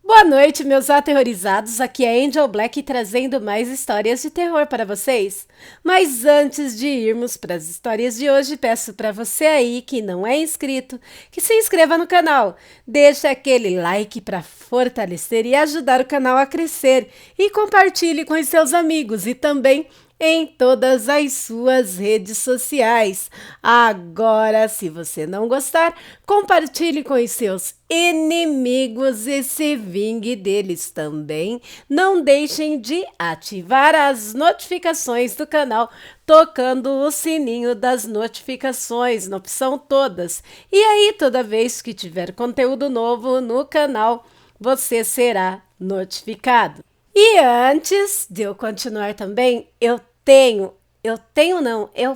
Boa noite, meus aterrorizados. Aqui é Angel Black trazendo mais histórias de terror para vocês. Mas antes de irmos para as histórias de hoje, peço para você aí que não é inscrito, que se inscreva no canal. Deixe aquele like para fortalecer e ajudar o canal a crescer. E compartilhe com os seus amigos e também em todas as suas redes sociais. Agora, se você não gostar, compartilhe com os seus inimigos e se vingue deles também. Não deixem de ativar as notificações do canal, tocando o sininho das notificações na opção todas. E aí, toda vez que tiver conteúdo novo no canal, você será notificado. E antes de eu continuar também, eu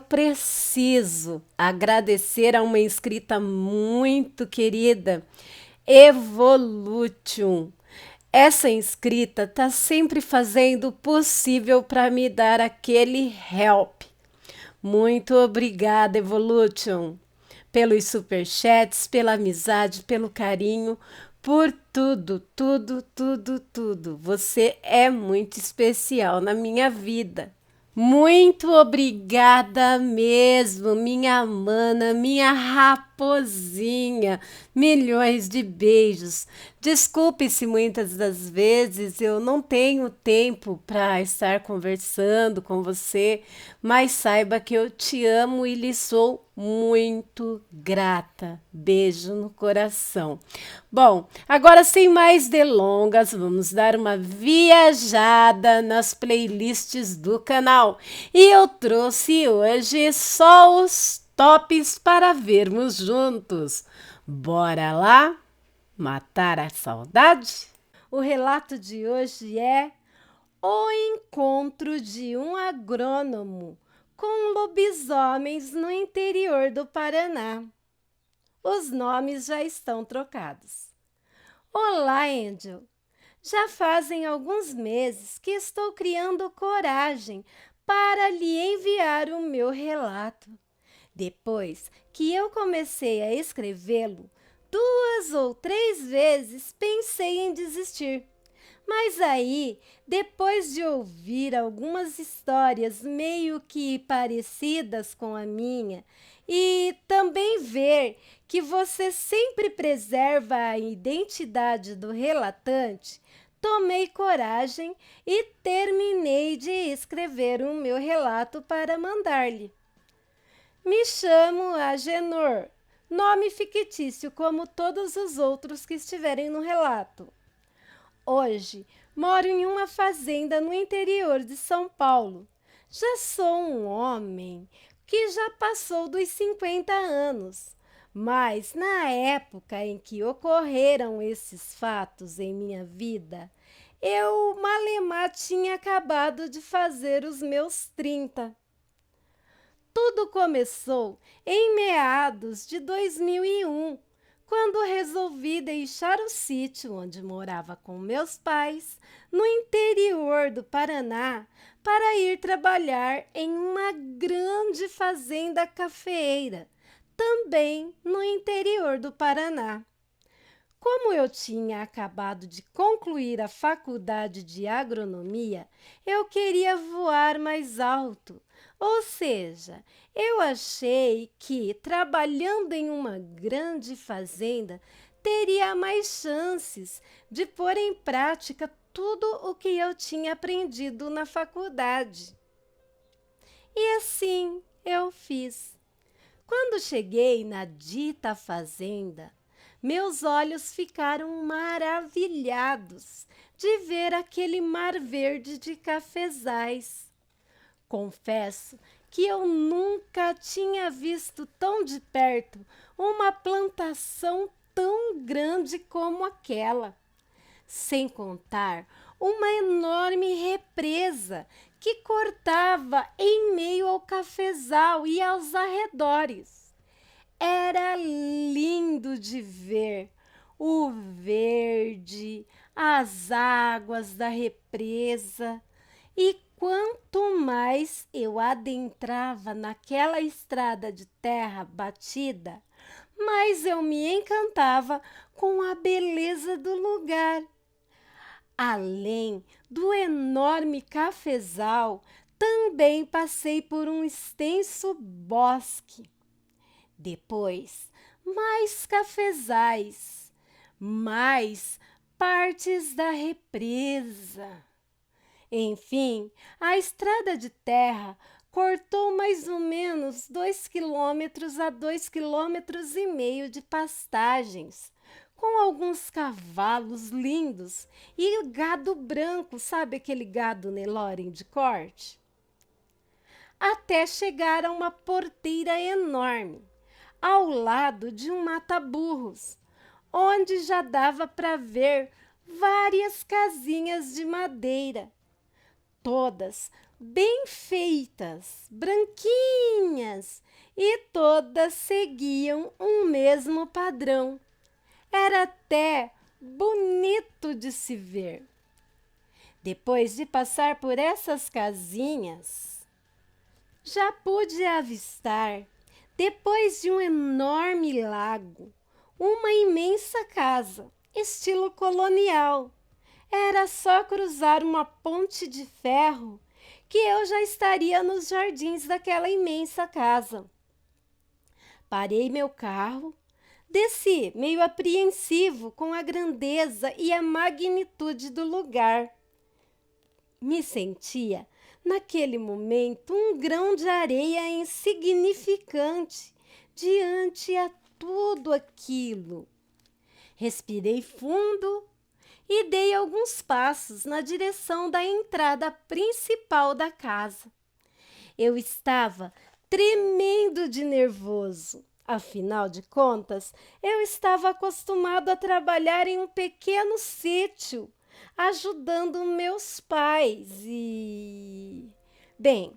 preciso agradecer a uma inscrita muito querida, Evolution. Essa inscrita tá sempre fazendo o possível para me dar aquele help. Muito obrigada, Evolution, pelos superchats, pela amizade, pelo carinho, por tudo, tudo, tudo, tudo. Você é muito especial na minha vida. Muito obrigada mesmo, minha mana, minha raposinha. Milhões de beijos. Desculpe se muitas das vezes eu não tenho tempo para estar conversando com você, mas saiba que eu te amo e lhe sou muito grata. Beijo no coração. Bom, agora sem mais delongas, vamos dar uma viajada nas playlists do canal. E eu trouxe hoje só os tops para vermos juntos. Bora lá matar a saudade? O relato de hoje é o encontro de um agrônomo com lobisomens no interior do Paraná. Os nomes já estão trocados. Olá, Angel. Já fazem alguns meses que estou criando coragem para lhe enviar o meu relato. Depois que eu comecei a escrevê-lo, 2 ou 3 vezes pensei em desistir. Mas aí, depois de ouvir algumas histórias meio que parecidas com a minha e também ver que você sempre preserva a identidade do relatante, tomei coragem e terminei de escrever o meu relato para mandar-lhe. Me chamo Agenor, nome fictício como todos os outros que estiverem no relato. Hoje, moro em uma fazenda no interior de São Paulo. Já sou um homem que já passou dos 50 anos. Mas na época em que ocorreram esses fatos em minha vida, eu malemar tinha acabado de fazer os meus 30. Tudo começou em meados de 2001, quando resolvi deixar o sítio onde morava com meus pais, no interior do Paraná, para ir trabalhar em uma grande fazenda cafeeira, também no interior do Paraná. Como eu tinha acabado de concluir a faculdade de agronomia, eu queria voar mais alto. Ou seja, eu achei que, trabalhando em uma grande fazenda, teria mais chances de pôr em prática tudo o que eu tinha aprendido na faculdade. E assim eu fiz. Quando cheguei na dita fazenda, meus olhos ficaram maravilhados de ver aquele mar verde de cafezais. Confesso que eu nunca tinha visto tão de perto uma plantação tão grande como aquela. Sem contar uma enorme represa que cortava em meio ao cafezal e aos arredores. Era lindo de ver o verde, as águas da represa, e quanto mais eu adentrava naquela estrada de terra batida, mais eu me encantava com a beleza do lugar. Além do enorme cafezal, também passei por um extenso bosque. Depois, mais cafezais, mais partes da represa. Enfim, a estrada de terra cortou mais ou menos 2 quilômetros a 2,5 km de pastagens, com alguns cavalos lindos e gado branco, sabe aquele gado Nelore de corte? Até chegar a uma porteira enorme, ao lado de um mata-burros, onde já dava para ver várias casinhas de madeira, todas bem feitas, branquinhas, e todas seguiam um mesmo padrão. Era até bonito de se ver. Depois de passar por essas casinhas, já pude avistar, depois de um enorme lago, uma imensa casa, estilo colonial. Era só cruzar uma ponte de ferro que eu já estaria nos jardins daquela imensa casa. Parei meu carro, desci meio apreensivo com a grandeza e a magnitude do lugar. Me sentia, naquele momento, um grão de areia insignificante diante a tudo aquilo. Respirei fundo e dei alguns passos na direção da entrada principal da casa. Eu estava tremendo de nervoso. Afinal de contas, eu estava acostumado a trabalhar em um pequeno sítio, ajudando meus pais e... Bem,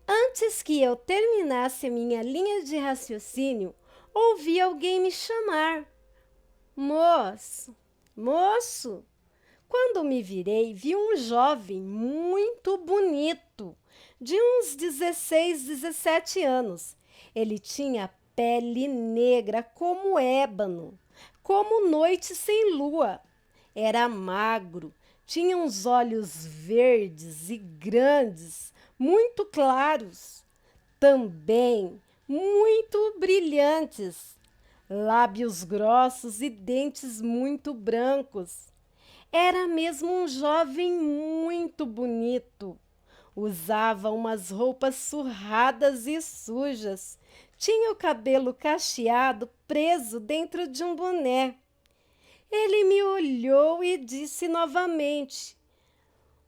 antes que eu terminasse minha linha de raciocínio, ouvi alguém me chamar. Moço, moço! Quando me virei, vi um jovem muito bonito, de uns 16, 17 anos. Ele tinha pele negra como ébano, como noite sem lua. Era magro, tinha uns olhos verdes e grandes, muito claros, também muito brilhantes, lábios grossos e dentes muito brancos. Era mesmo um jovem muito bonito. Usava umas roupas surradas e sujas. Tinha o cabelo cacheado preso dentro de um boné. Ele me olhou e disse novamente: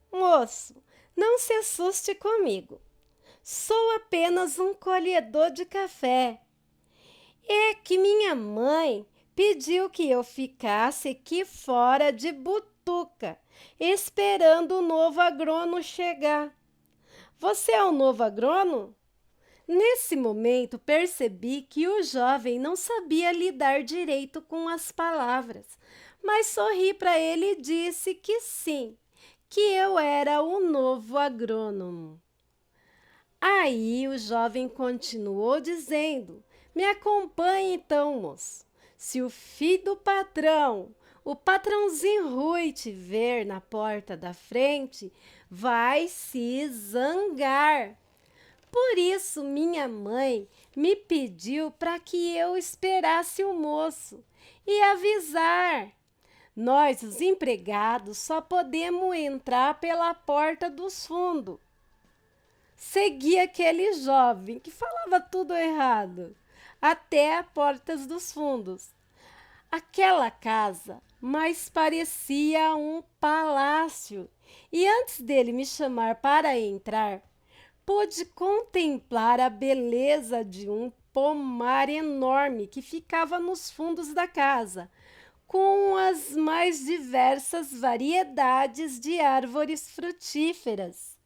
Moço, não se assuste comigo. Sou apenas um colhedor de café. É que minha mãe pediu que eu ficasse aqui fora de butuca, esperando o novo agrônomo chegar. Você é o novo agrônomo? Nesse momento, percebi que o jovem não sabia lidar direito com as palavras, mas sorri para ele e disse que sim, que eu era o novo agrônomo. Aí o jovem continuou dizendo: Me acompanhe então, moço. Se o filho do patrão, o patrãozinho Rui, te ver na porta da frente, vai se zangar. Por isso, minha mãe me pediu para que eu esperasse o moço e avisar. Nós, os empregados, só podemos entrar pela porta dos fundos. Segui aquele jovem que falava tudo errado, até a porta dos fundos. Aquela casa mais parecia um palácio, e antes dele me chamar para entrar, pude contemplar a beleza de um pomar enorme que ficava nos fundos da casa, com as mais diversas variedades de árvores frutíferas.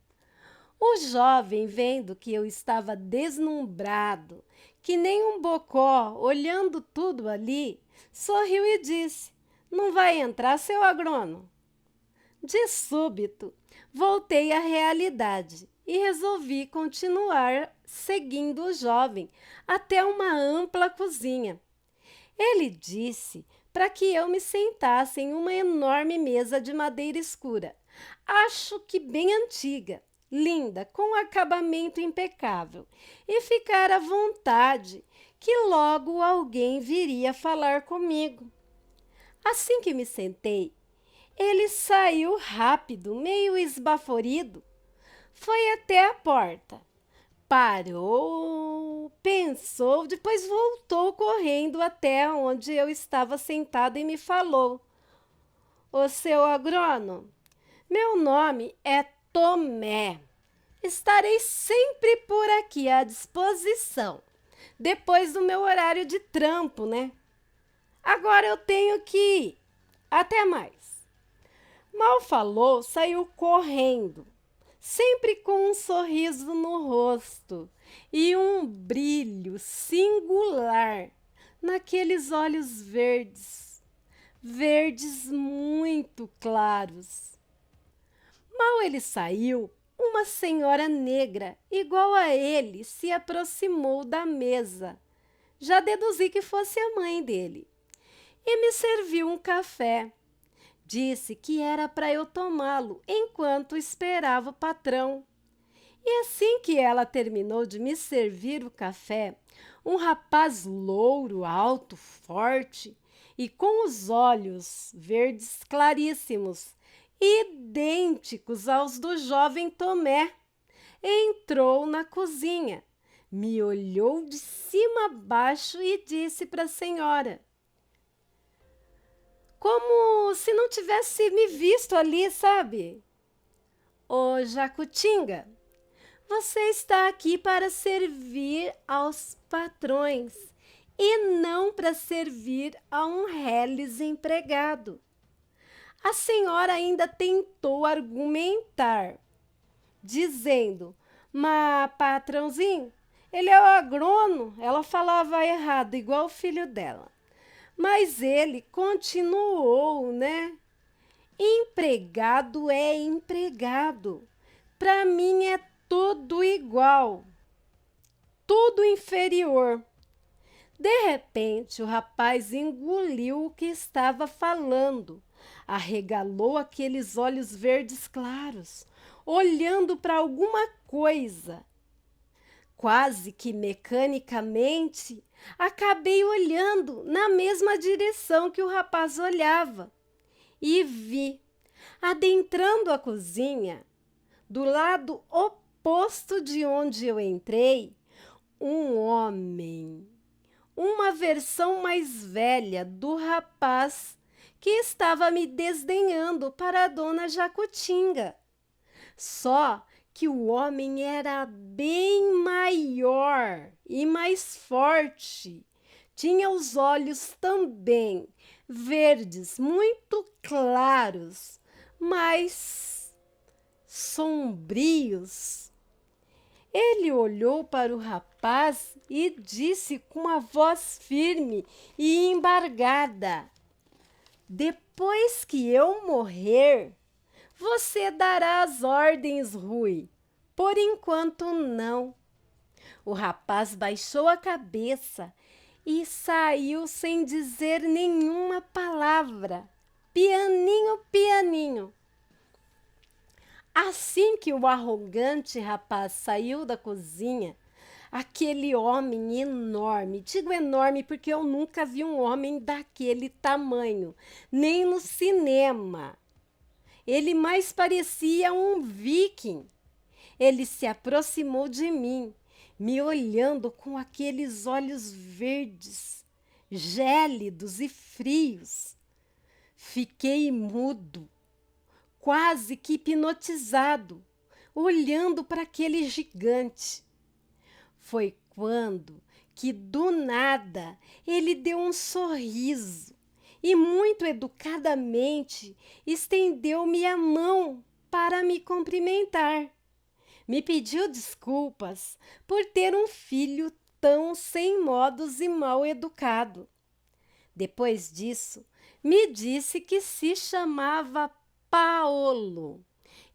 O jovem, vendo que eu estava deslumbrado, que nem um bocó, olhando tudo ali, sorriu e disse: Não vai entrar, seu agrônomo? De súbito, voltei à realidade e resolvi continuar seguindo o jovem até uma ampla cozinha. Ele disse para que eu me sentasse em uma enorme mesa de madeira escura, acho que bem antiga, linda, com acabamento impecável, e ficar à vontade, que logo alguém viria falar comigo. Assim que me sentei, ele saiu rápido, meio esbaforido, foi até a porta. Parou, pensou, depois voltou correndo até onde eu estava sentado e me falou: "Ô seu agrônomo, meu nome é Tomé. Estarei sempre por aqui à disposição, depois do meu horário de trampo, né? Agora eu tenho que ir. Até mais." Mal falou, saiu correndo, sempre com um sorriso no rosto e um brilho singular naqueles olhos verdes, verdes muito claros. Mal ele saiu, uma senhora negra, igual a ele, se aproximou da mesa. Já deduzi que fosse a mãe dele. E me serviu um café. Disse que era para eu tomá-lo enquanto esperava o patrão. E assim que ela terminou de me servir o café, um rapaz louro, alto, forte e com os olhos verdes claríssimos, idênticos aos do jovem Tomé, entrou na cozinha, me olhou de cima a baixo e disse para a senhora, como se não tivesse me visto ali, sabe? Ô Jacutinga, você está aqui para servir aos patrões e não para servir a um reles empregado. A senhora ainda tentou argumentar, dizendo, mas patrãozinho, ele é o agrônomo. Ela falava errado, igual o filho dela. Mas ele continuou, né? Empregado é empregado. Para mim é tudo igual, tudo inferior. De repente, o rapaz engoliu o que estava falando, arregalou aqueles olhos verdes claros, olhando para alguma coisa. Quase que mecanicamente, acabei olhando na mesma direção que o rapaz olhava e vi, adentrando a cozinha, do lado oposto de onde eu entrei, um homem, uma versão mais velha do rapaz que estava me desdenhando para a dona Jacutinga. Só que o homem era bem maior e mais forte. Tinha os olhos também verdes, muito claros, mas sombrios. Ele olhou para o rapaz e disse com uma voz firme e embargada: "Depois que eu morrer, você dará as ordens, Rui. Por enquanto, não." O rapaz baixou a cabeça e saiu sem dizer nenhuma palavra. Pianinho, pianinho. Assim que o arrogante rapaz saiu da cozinha, aquele homem enorme, digo enorme porque eu nunca vi um homem daquele tamanho, nem no cinema. Ele mais parecia um viking. Ele se aproximou de mim, me olhando com aqueles olhos verdes, gélidos e frios. Fiquei mudo, quase que hipnotizado, olhando para aquele gigante. Foi quando que, do nada, ele deu um sorriso e, muito educadamente, estendeu-me a mão para me cumprimentar. Me pediu desculpas por ter um filho tão sem modos e mal educado. Depois disso, me disse que se chamava Paolo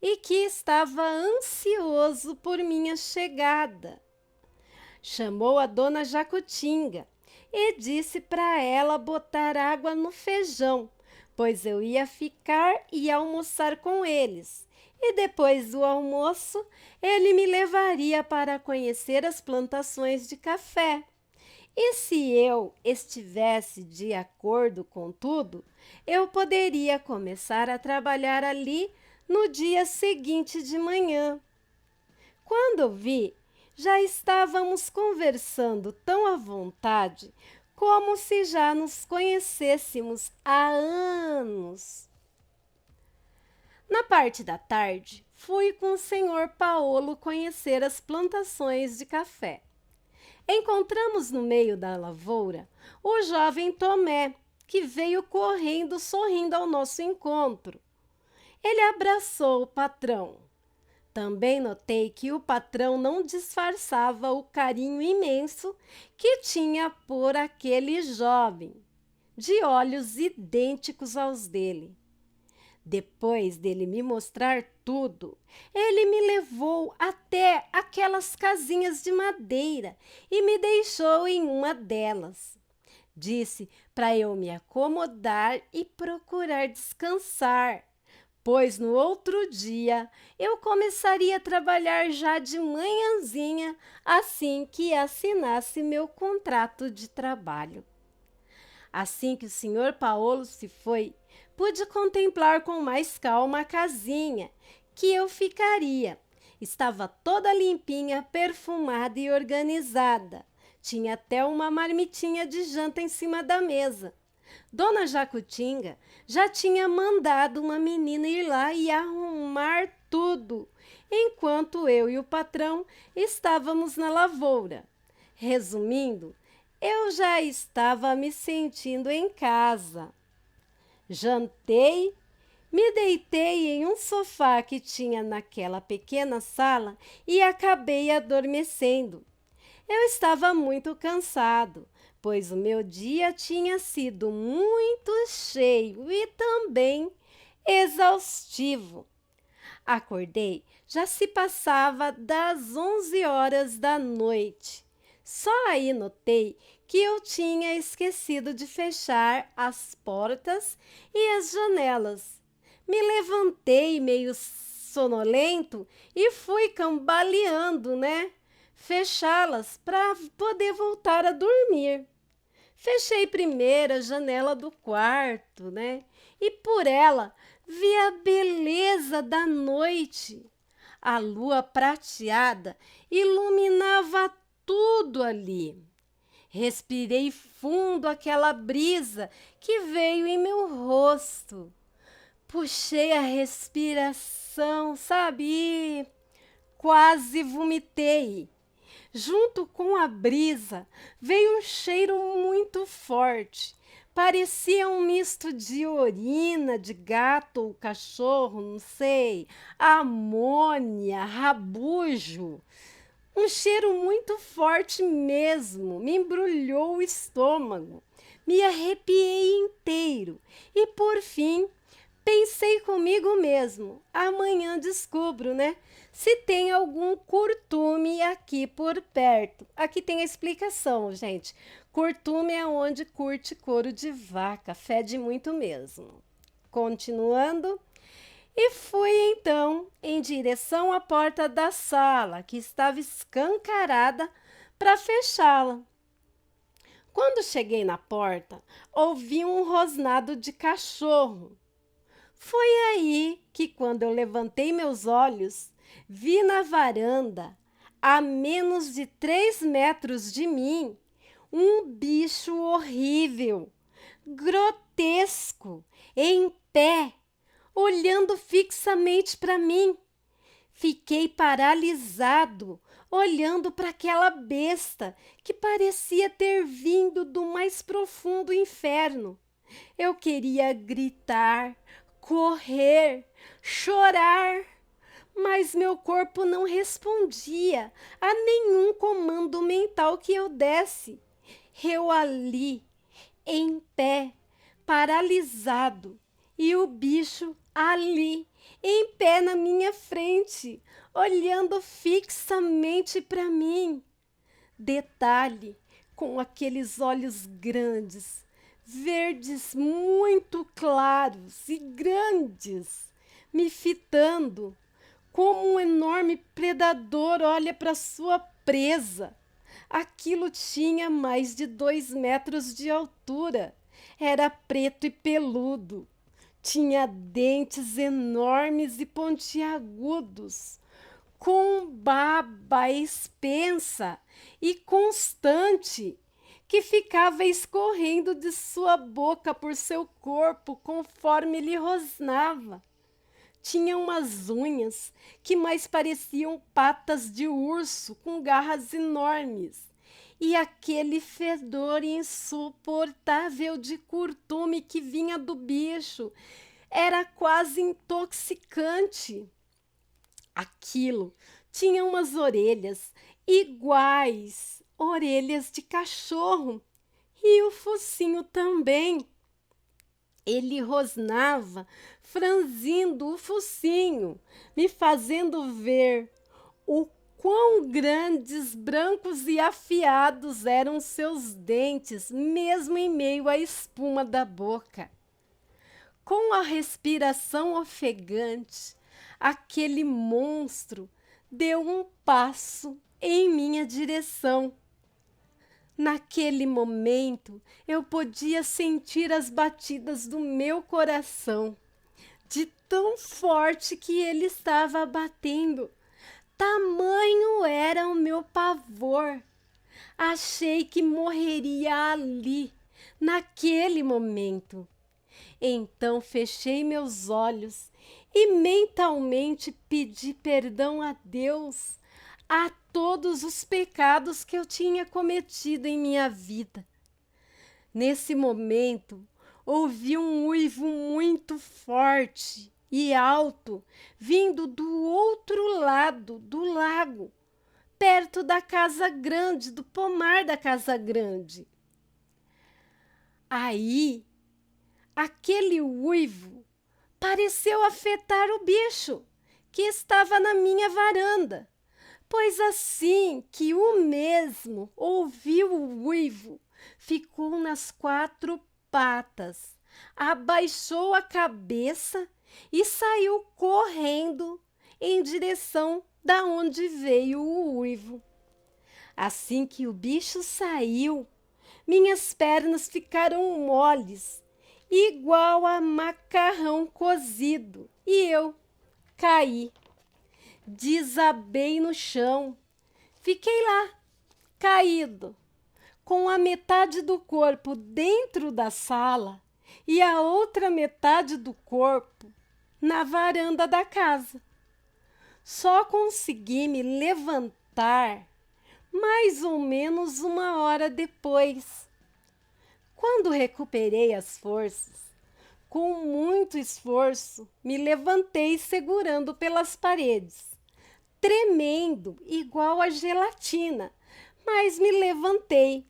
e que estava ansioso por minha chegada. Chamou a dona Jacutinga e disse para ela botar água no feijão, pois eu ia ficar e almoçar com eles. E depois do almoço, ele me levaria para conhecer as plantações de café. E se eu estivesse de acordo com tudo, eu poderia começar a trabalhar ali no dia seguinte de manhã. Quando eu vi, já estávamos conversando tão à vontade como se já nos conhecêssemos há anos. Na parte da tarde, fui com o senhor Paolo conhecer as plantações de café. Encontramos no meio da lavoura o jovem Tomé, que veio correndo, sorrindo ao nosso encontro. Ele abraçou o patrão. Também notei que o patrão não disfarçava o carinho imenso que tinha por aquele jovem, de olhos idênticos aos dele. Depois dele me mostrar tudo, ele me levou até aquelas casinhas de madeira e me deixou em uma delas. Disse para eu me acomodar e procurar descansar, pois no outro dia eu começaria a trabalhar já de manhãzinha, assim que assinasse meu contrato de trabalho. Assim que o senhor Paolo se foi, pude contemplar com mais calma a casinha que eu ficaria. Estava toda limpinha, perfumada e organizada. Tinha até uma marmitinha de janta em cima da mesa. Dona Jacutinga já tinha mandado uma menina ir lá e arrumar tudo, enquanto eu e o patrão estávamos na lavoura. Resumindo, eu já estava me sentindo em casa. Jantei, me deitei em um sofá que tinha naquela pequena sala e acabei adormecendo. Eu estava muito cansado, pois o meu dia tinha sido muito cheio e também exaustivo. Acordei, já se passava das 11 horas da noite. Só aí notei que eu tinha esquecido de fechar as portas e as janelas. Me levantei meio sonolento e fui cambaleando, fechá-las para poder voltar a dormir. Fechei primeiro a janela do quarto, e por ela vi a beleza da noite. A lua prateada iluminava tudo ali. Respirei fundo aquela brisa que veio em meu rosto. Puxei a respiração, sabe? E quase vomitei. Junto com a brisa veio um cheiro muito forte. Parecia um misto de urina de gato ou cachorro, não sei, amônia, rabujo. Um cheiro muito forte mesmo, me embrulhou o estômago, me arrepiei inteiro e, por fim, pensei comigo mesmo, amanhã descubro, se tem algum curtume aqui por perto. Aqui tem a explicação, gente. Curtume é onde curte couro de vaca, fede muito mesmo. Continuando, e fui então em direção à porta da sala, que estava escancarada, para fechá-la. Quando cheguei na porta, ouvi um rosnado de cachorro. Foi aí que, quando eu levantei meus olhos, vi na varanda, a menos de 3 metros de mim, um bicho horrível, grotesco, em pé, olhando fixamente para mim. Fiquei paralisado, olhando para aquela besta que parecia ter vindo do mais profundo inferno. Eu queria gritar, correr, chorar, mas meu corpo não respondia a nenhum comando mental que eu desse. Eu ali, em pé, paralisado, e o bicho ali, em pé na minha frente, olhando fixamente para mim. Detalhe, com aqueles olhos grandes, verdes muito claros e grandes, me fitando, como um enorme predador olha para sua presa. Aquilo tinha mais de 2 metros de altura. Era preto e peludo. Tinha dentes enormes e pontiagudos, com baba espessa e constante, que ficava escorrendo de sua boca por seu corpo conforme ele rosnava. Tinha umas unhas que mais pareciam patas de urso com garras enormes. E aquele fedor insuportável de curtume que vinha do bicho era quase intoxicante. Aquilo tinha umas orelhas iguais, orelhas de cachorro, e o focinho também. Ele rosnava, franzindo o focinho, me fazendo ver o quão grandes, brancos e afiados eram seus dentes, mesmo em meio à espuma da boca. Com a respiração ofegante, aquele monstro deu um passo em minha direção. Naquele momento, eu podia sentir as batidas do meu coração, de tão forte que ele estava batendo. Tamanho era o meu pavor. Achei que morreria ali, naquele momento. Então fechei meus olhos e mentalmente pedi perdão a Deus a todos os pecados que eu tinha cometido em minha vida. Nesse momento, ouvi um uivo muito forte e alto vindo do outro lado do lago, perto da casa grande, do pomar da casa grande. Aí, aquele uivo pareceu afetar o bicho que estava na minha varanda, pois assim que o mesmo ouviu o uivo, ficou nas 4 patas, abaixou a cabeça e saiu correndo em direção da onde veio o uivo. Assim que o bicho saiu, minhas pernas ficaram moles, igual a macarrão cozido, e eu caí. Desabei no chão. Fiquei lá, caído, com a metade do corpo dentro da sala e a outra metade do corpo na varanda da casa. Só consegui me levantar mais ou menos 1 hora depois. Quando recuperei as forças, com muito esforço, me levantei segurando pelas paredes, tremendo igual a gelatina, mas me levantei.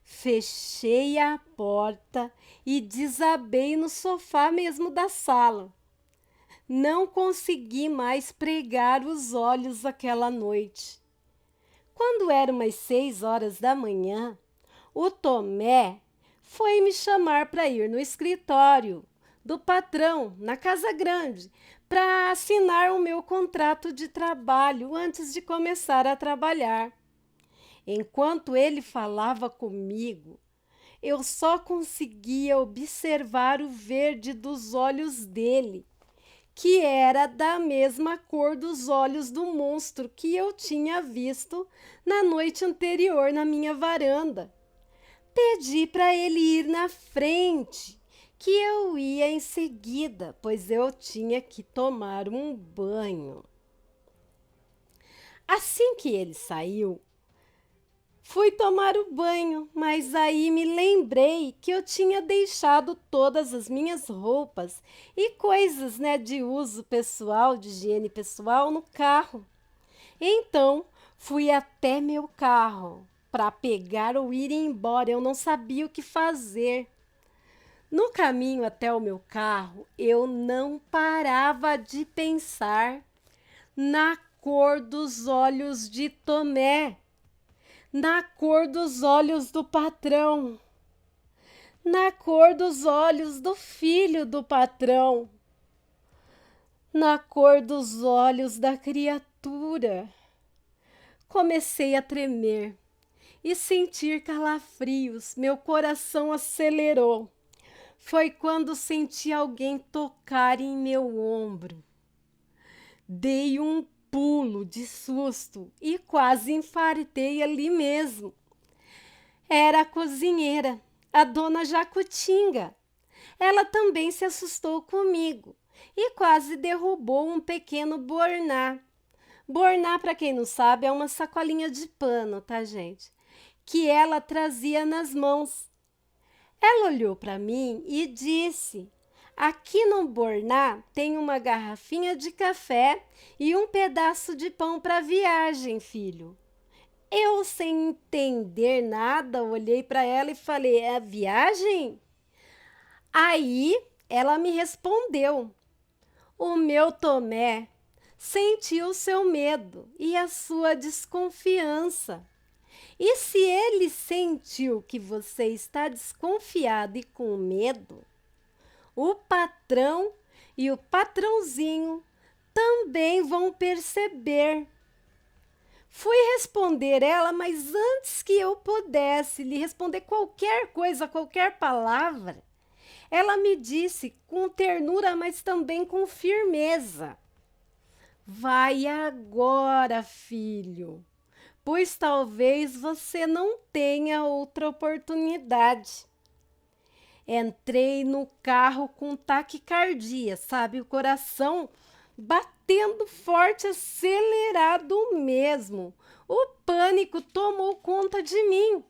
Fechei a porta e desabei no sofá mesmo da sala. Não consegui mais pregar os olhos aquela noite. Quando eram umas 6 horas da manhã, o Tomé foi me chamar para ir no escritório do patrão, na Casa Grande, para assinar o meu contrato de trabalho antes de começar a trabalhar. Enquanto ele falava comigo, eu só conseguia observar o verde dos olhos dele, que era da mesma cor dos olhos do monstro que eu tinha visto na noite anterior na minha varanda. Pedi para ele ir na frente, que eu ia em seguida, pois eu tinha que tomar um banho. Assim que ele saiu, fui tomar o banho, mas aí me lembrei que eu tinha deixado todas as minhas roupas e coisas, de uso pessoal, de higiene pessoal, no carro. Então, fui até meu carro para pegar ou ir embora. Eu não sabia o que fazer. No caminho até o meu carro, eu não parava de pensar na cor dos olhos de Tomé, na cor dos olhos do patrão, na cor dos olhos do filho do patrão, na cor dos olhos da criatura. Comecei a tremer e sentir calafrios. Meu coração acelerou. Foi quando senti alguém tocar em meu ombro. Dei um pulo de susto e quase infartei ali mesmo. Era a cozinheira, a dona Jacutinga. Ela também se assustou comigo e quase derrubou um pequeno borná. Borná, para quem não sabe, é uma sacolinha de pano, tá, gente? Que ela trazia nas mãos. Ela olhou para mim e disse: aqui no borná tem uma garrafinha de café e um pedaço de pão para viagem, filho. Eu, sem entender nada, olhei para ela e falei: é viagem? Aí ela me respondeu. O meu Tomé sentiu seu medo e a sua desconfiança. E se ele sentiu que você está desconfiado e com medo, o patrão e o patrãozinho também vão perceber. Fui responder ela, mas antes que eu pudesse lhe responder qualquer coisa, qualquer palavra, ela me disse com ternura, mas também com firmeza: vai agora, filho, pois talvez você não tenha outra oportunidade. Entrei no carro com taquicardia, sabe? O coração batendo forte, acelerado mesmo. O pânico tomou conta de mim,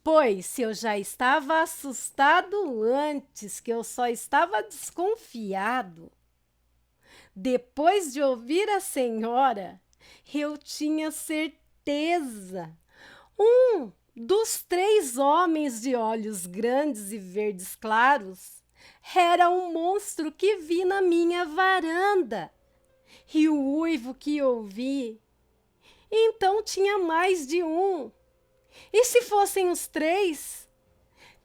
pois se eu já estava assustado antes, que eu só estava desconfiado, depois de ouvir a senhora, eu tinha certeza. Um dos 3 homens de olhos grandes e verdes claros era um monstro que vi na minha varanda. E o uivo que ouvi, então tinha mais de um. E se fossem os 3?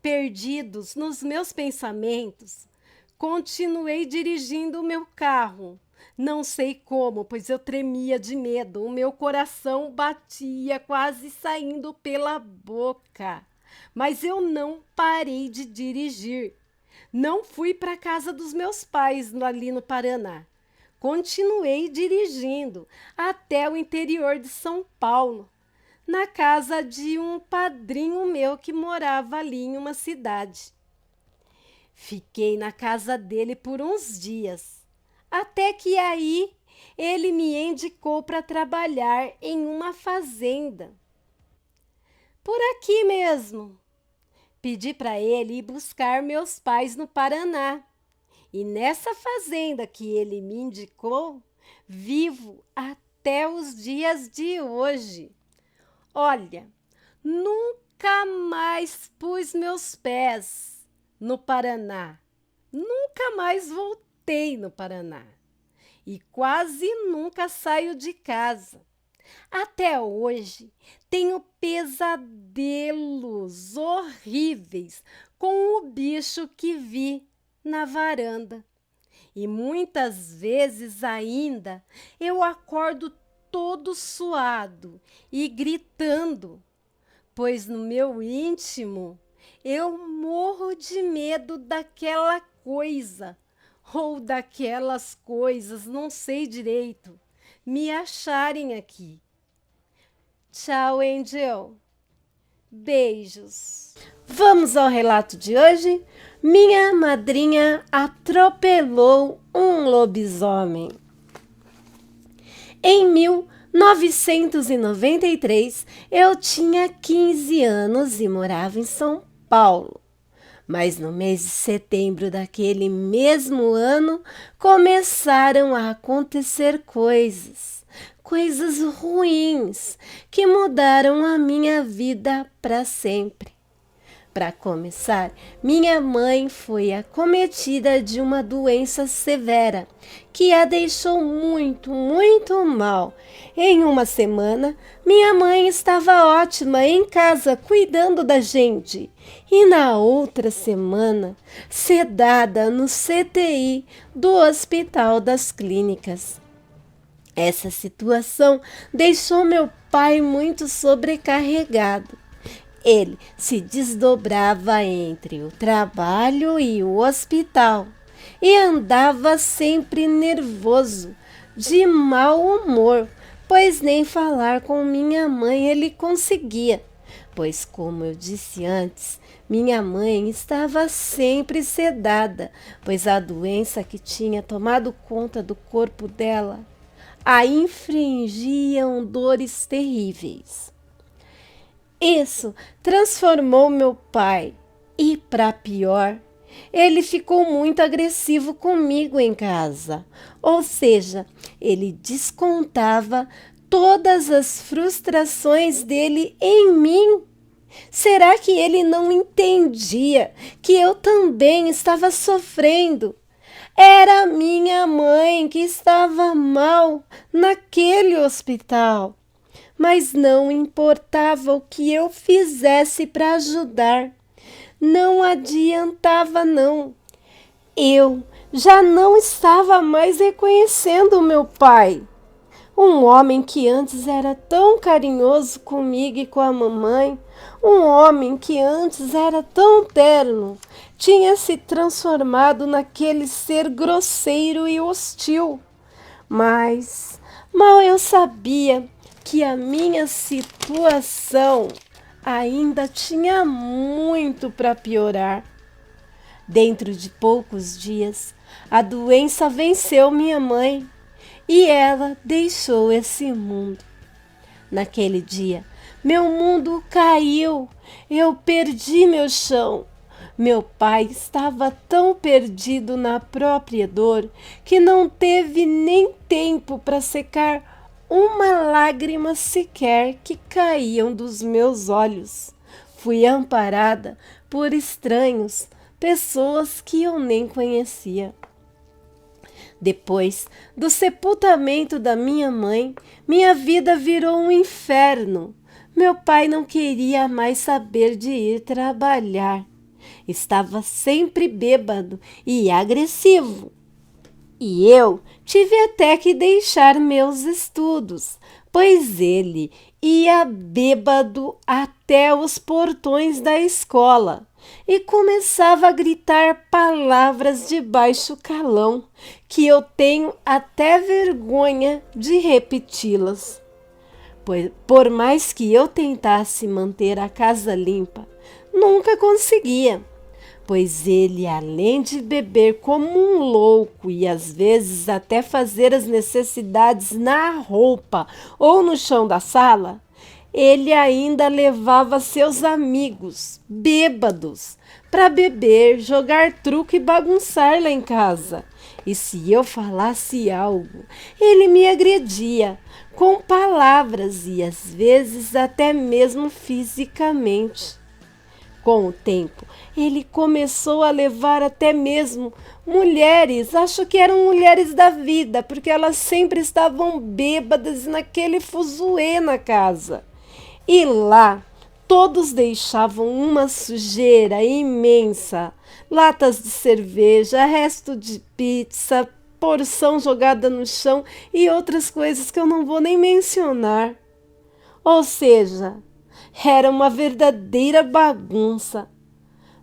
Perdidos nos meus pensamentos, continuei dirigindo o meu carro. Não sei como, pois eu tremia de medo. O meu coração batia quase saindo pela boca. Mas eu não parei de dirigir. Não fui para a casa dos meus pais ali no Paraná. Continuei dirigindo até o interior de São Paulo, na casa de um padrinho meu que morava ali em uma cidade. Fiquei na casa dele por uns dias, até que aí ele me indicou para trabalhar em uma fazenda. Por aqui mesmo. Pedi para ele ir buscar meus pais no Paraná. E nessa fazenda que ele me indicou, vivo até os dias de hoje. Olha, nunca mais pus meus pés no Paraná. Nunca mais voltei no Paraná. E quase nunca saio de casa. Até hoje tenho pesadelos horríveis com o bicho que vi na varanda. E muitas vezes ainda eu acordo todo suado e gritando, pois no meu íntimo eu morro de medo daquela coisa ou daquelas coisas, não sei direito, me acharem aqui. Tchau, Angel. Beijos. Vamos ao relato de hoje? Minha madrinha atropelou um lobisomem. Em 1993, eu tinha 15 anos e morava em São Paulo. Mas no mês de setembro daquele mesmo ano, começaram a acontecer coisas ruins que mudaram a minha vida para sempre. Para começar, minha mãe foi acometida de uma doença severa que a deixou muito, muito mal. Em uma semana, minha mãe estava ótima em casa cuidando da gente. E na outra semana, sedada no CTI do Hospital das Clínicas. Essa situação deixou meu pai muito sobrecarregado. Ele se desdobrava entre o trabalho e o hospital e andava sempre nervoso, de mau humor, pois nem falar com minha mãe ele conseguia, pois, como eu disse antes, minha mãe estava sempre sedada, pois a doença que tinha tomado conta do corpo dela a infligiam dores terríveis. Isso transformou meu pai e, para pior, ele ficou muito agressivo comigo em casa. Ou seja, ele descontava todas as frustrações dele em mim. Será que ele não entendia que eu também estava sofrendo? Era minha mãe que estava mal naquele hospital. Mas não importava o que eu fizesse para ajudar. Não adiantava, não. Eu já não estava mais reconhecendo o meu pai. Um homem que antes era tão carinhoso comigo e com a mamãe, um homem que antes era tão terno, tinha se transformado naquele ser grosseiro e hostil. Mas mal eu sabia que a minha situação ainda tinha muito para piorar. Dentro de poucos dias, a doença venceu minha mãe e ela deixou esse mundo. Naquele dia, meu mundo caiu, eu perdi meu chão. Meu pai estava tão perdido na própria dor que não teve nem tempo para secar uma lágrima sequer que caíam dos meus olhos. Fui amparada por estranhos, pessoas que eu nem conhecia. Depois do sepultamento da minha mãe, minha vida virou um inferno. Meu pai não queria mais saber de ir trabalhar. Estava sempre bêbado e agressivo. E eu tive até que deixar meus estudos, pois ele ia bêbado até os portões da escola e começava a gritar palavras de baixo calão, que eu tenho até vergonha de repeti-las. Por mais que eu tentasse manter a casa limpa, nunca conseguia. Pois ele, além de beber como um louco e às vezes até fazer as necessidades na roupa ou no chão da sala, ele ainda levava seus amigos, bêbados, para beber, jogar truque e bagunçar lá em casa. E se eu falasse algo, ele me agredia com palavras e às vezes até mesmo fisicamente. Com o tempo, ele começou a levar até mesmo mulheres, acho que eram mulheres da vida, porque elas sempre estavam bêbadas naquele fuzuê na casa. E lá, todos deixavam uma sujeira imensa, latas de cerveja, resto de pizza, porção jogada no chão e outras coisas que eu não vou nem mencionar. Ou seja, era uma verdadeira bagunça.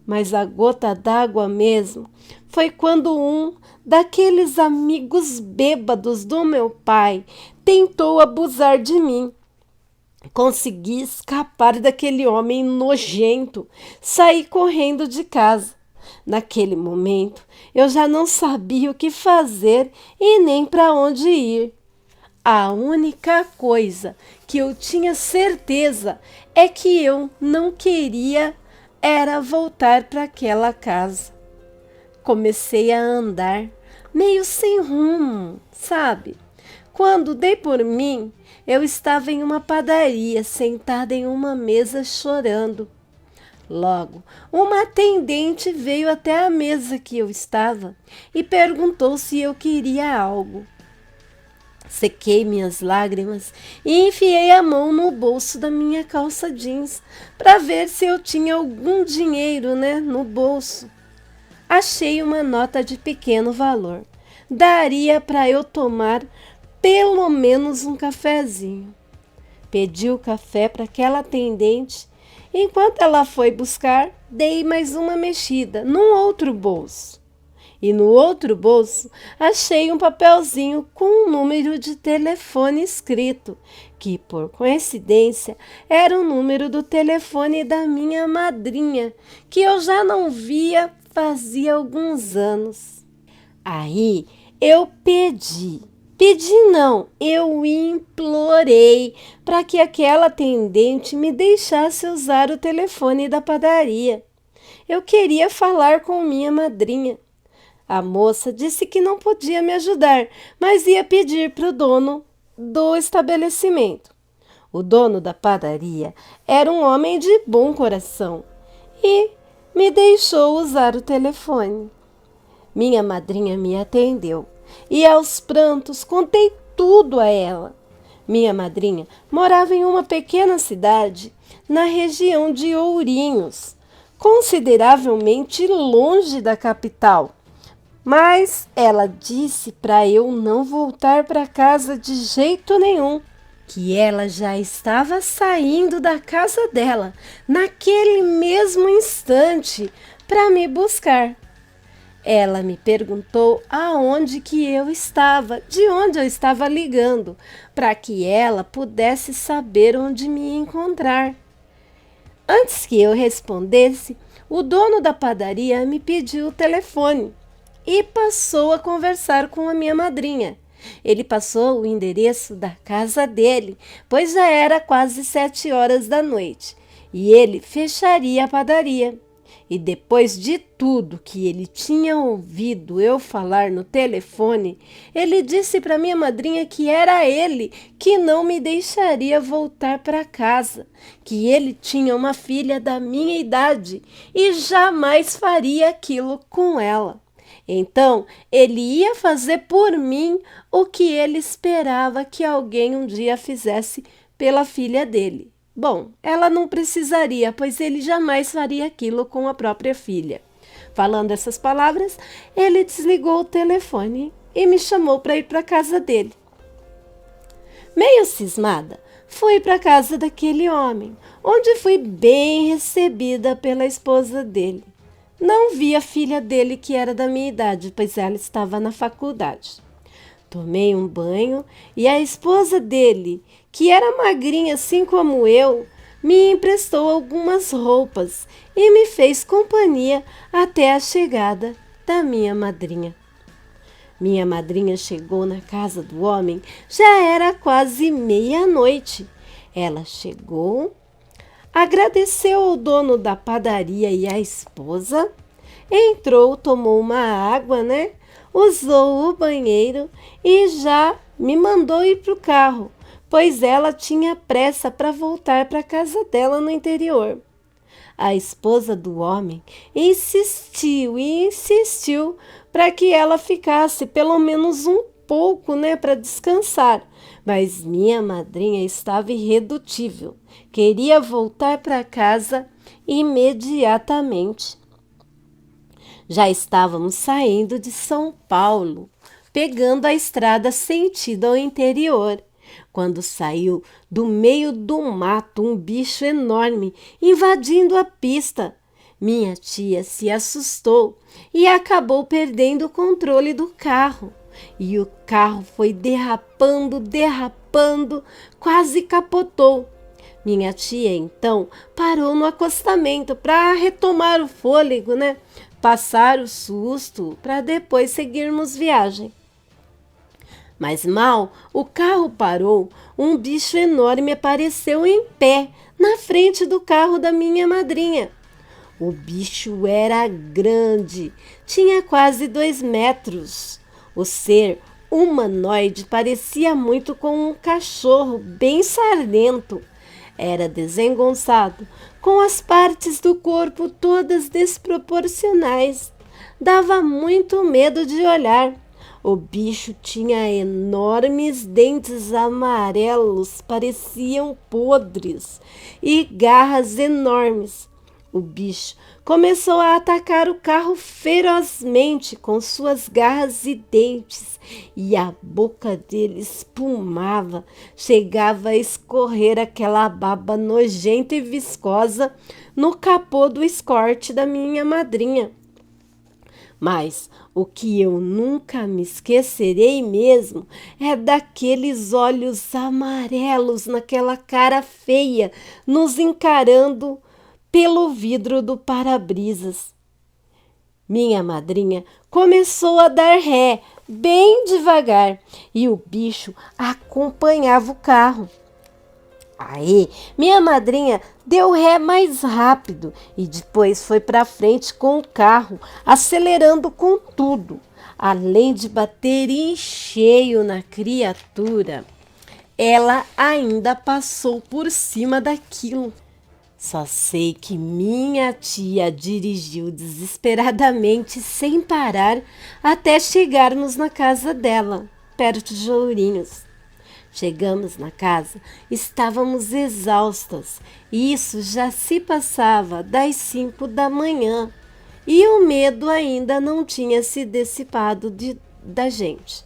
Mas a gota d'água mesmo foi quando um daqueles amigos bêbados do meu pai tentou abusar de mim. Consegui escapar daquele homem nojento, saí correndo de casa. Naquele momento, eu já não sabia o que fazer e nem para onde ir. A única coisa que eu tinha certeza é que eu não queria era voltar para aquela casa. Comecei a andar meio sem rumo, sabe? Quando dei por mim, eu estava em uma padaria, sentada em uma mesa chorando. Logo, uma atendente veio até a mesa que eu estava e perguntou se eu queria algo. Sequei minhas lágrimas e enfiei a mão no bolso da minha calça jeans para ver se eu tinha algum dinheiro, no bolso. Achei uma nota de pequeno valor. Daria para eu tomar pelo menos um cafezinho. Pedi o café para aquela atendente. Enquanto ela foi buscar, dei mais uma mexida num outro bolso. E no outro bolso achei um papelzinho com um número de telefone escrito, que por coincidência era o número do telefone da minha madrinha, que eu já não via fazia alguns anos. Aí eu eu implorei para que aquela atendente me deixasse usar o telefone da padaria. Eu queria falar com minha madrinha. A moça disse que não podia me ajudar, mas ia pedir para o dono do estabelecimento. O dono da padaria era um homem de bom coração e me deixou usar o telefone. Minha madrinha me atendeu e aos prantos contei tudo a ela. Minha madrinha morava em uma pequena cidade na região de Ourinhos, consideravelmente longe da capital. Mas ela disse para eu não voltar para casa de jeito nenhum, que ela já estava saindo da casa dela naquele mesmo instante para me buscar. Ela me perguntou aonde que eu estava, de onde eu estava ligando, para que ela pudesse saber onde me encontrar. Antes que eu respondesse, o dono da padaria me pediu o telefone e passou a conversar com a minha madrinha. Ele passou o endereço da casa dele, pois já era quase 7 horas da noite, e ele fecharia a padaria. E depois de tudo que ele tinha ouvido eu falar no telefone, ele disse para minha madrinha que era ele que não me deixaria voltar para casa, que ele tinha uma filha da minha idade e jamais faria aquilo com ela. Então, ele ia fazer por mim o que ele esperava que alguém um dia fizesse pela filha dele. Bom, ela não precisaria, pois ele jamais faria aquilo com a própria filha. Falando essas palavras, ele desligou o telefone e me chamou para ir para a casa dele. Meio cismada, fui para a casa daquele homem, onde fui bem recebida pela esposa dele. Não vi a filha dele, que era da minha idade, pois ela estava na faculdade. Tomei um banho e a esposa dele, que era magrinha assim como eu, me emprestou algumas roupas e me fez companhia até a chegada da minha madrinha. Minha madrinha chegou na casa do homem, já era quase meia-noite. Ela chegou, agradeceu ao dono da padaria e à esposa, entrou, tomou uma água, usou o banheiro e já me mandou ir para o carro, pois ela tinha pressa para voltar para a casa dela no interior. A esposa do homem insistiu e insistiu para que ela ficasse pelo menos um pouco, para descansar. Mas minha madrinha estava irredutível. Queria voltar para casa imediatamente. Já estávamos saindo de São Paulo, pegando a estrada sentido ao interior, quando saiu do meio do mato um bicho enorme invadindo a pista. Minha tia se assustou e acabou perdendo o controle do carro. E o carro foi derrapando, quase capotou. Minha tia, então, parou no acostamento para retomar o fôlego, passar o susto para depois seguirmos viagem. Mas mal o carro parou, um bicho enorme apareceu em pé na frente do carro da minha madrinha. O bicho era grande, tinha quase 2 metros. O ser humanoide parecia muito com um cachorro bem sarnento. Era desengonçado, com as partes do corpo todas desproporcionais. Dava muito medo de olhar. O bicho tinha enormes dentes amarelos, pareciam podres, e garras enormes. O bicho começou a atacar o carro ferozmente com suas garras e dentes, e a boca dele espumava, chegava a escorrer aquela baba nojenta e viscosa no capô do escorte da minha madrinha. Mas o que eu nunca me esquecerei mesmo é daqueles olhos amarelos naquela cara feia, nos encarando pelo vidro do para-brisas. Minha madrinha começou a dar ré, bem devagar, e o bicho acompanhava o carro. Aí, minha madrinha deu ré mais rápido e depois foi para frente com o carro, acelerando com tudo, além de bater em cheio na criatura. Ela ainda passou por cima daquilo. Só sei que minha tia dirigiu desesperadamente, sem parar, até chegarmos na casa dela, perto de Ourinhos. Chegamos na casa, estávamos exaustas, e isso já se passava das 5 da manhã, e o medo ainda não tinha se dissipado da gente.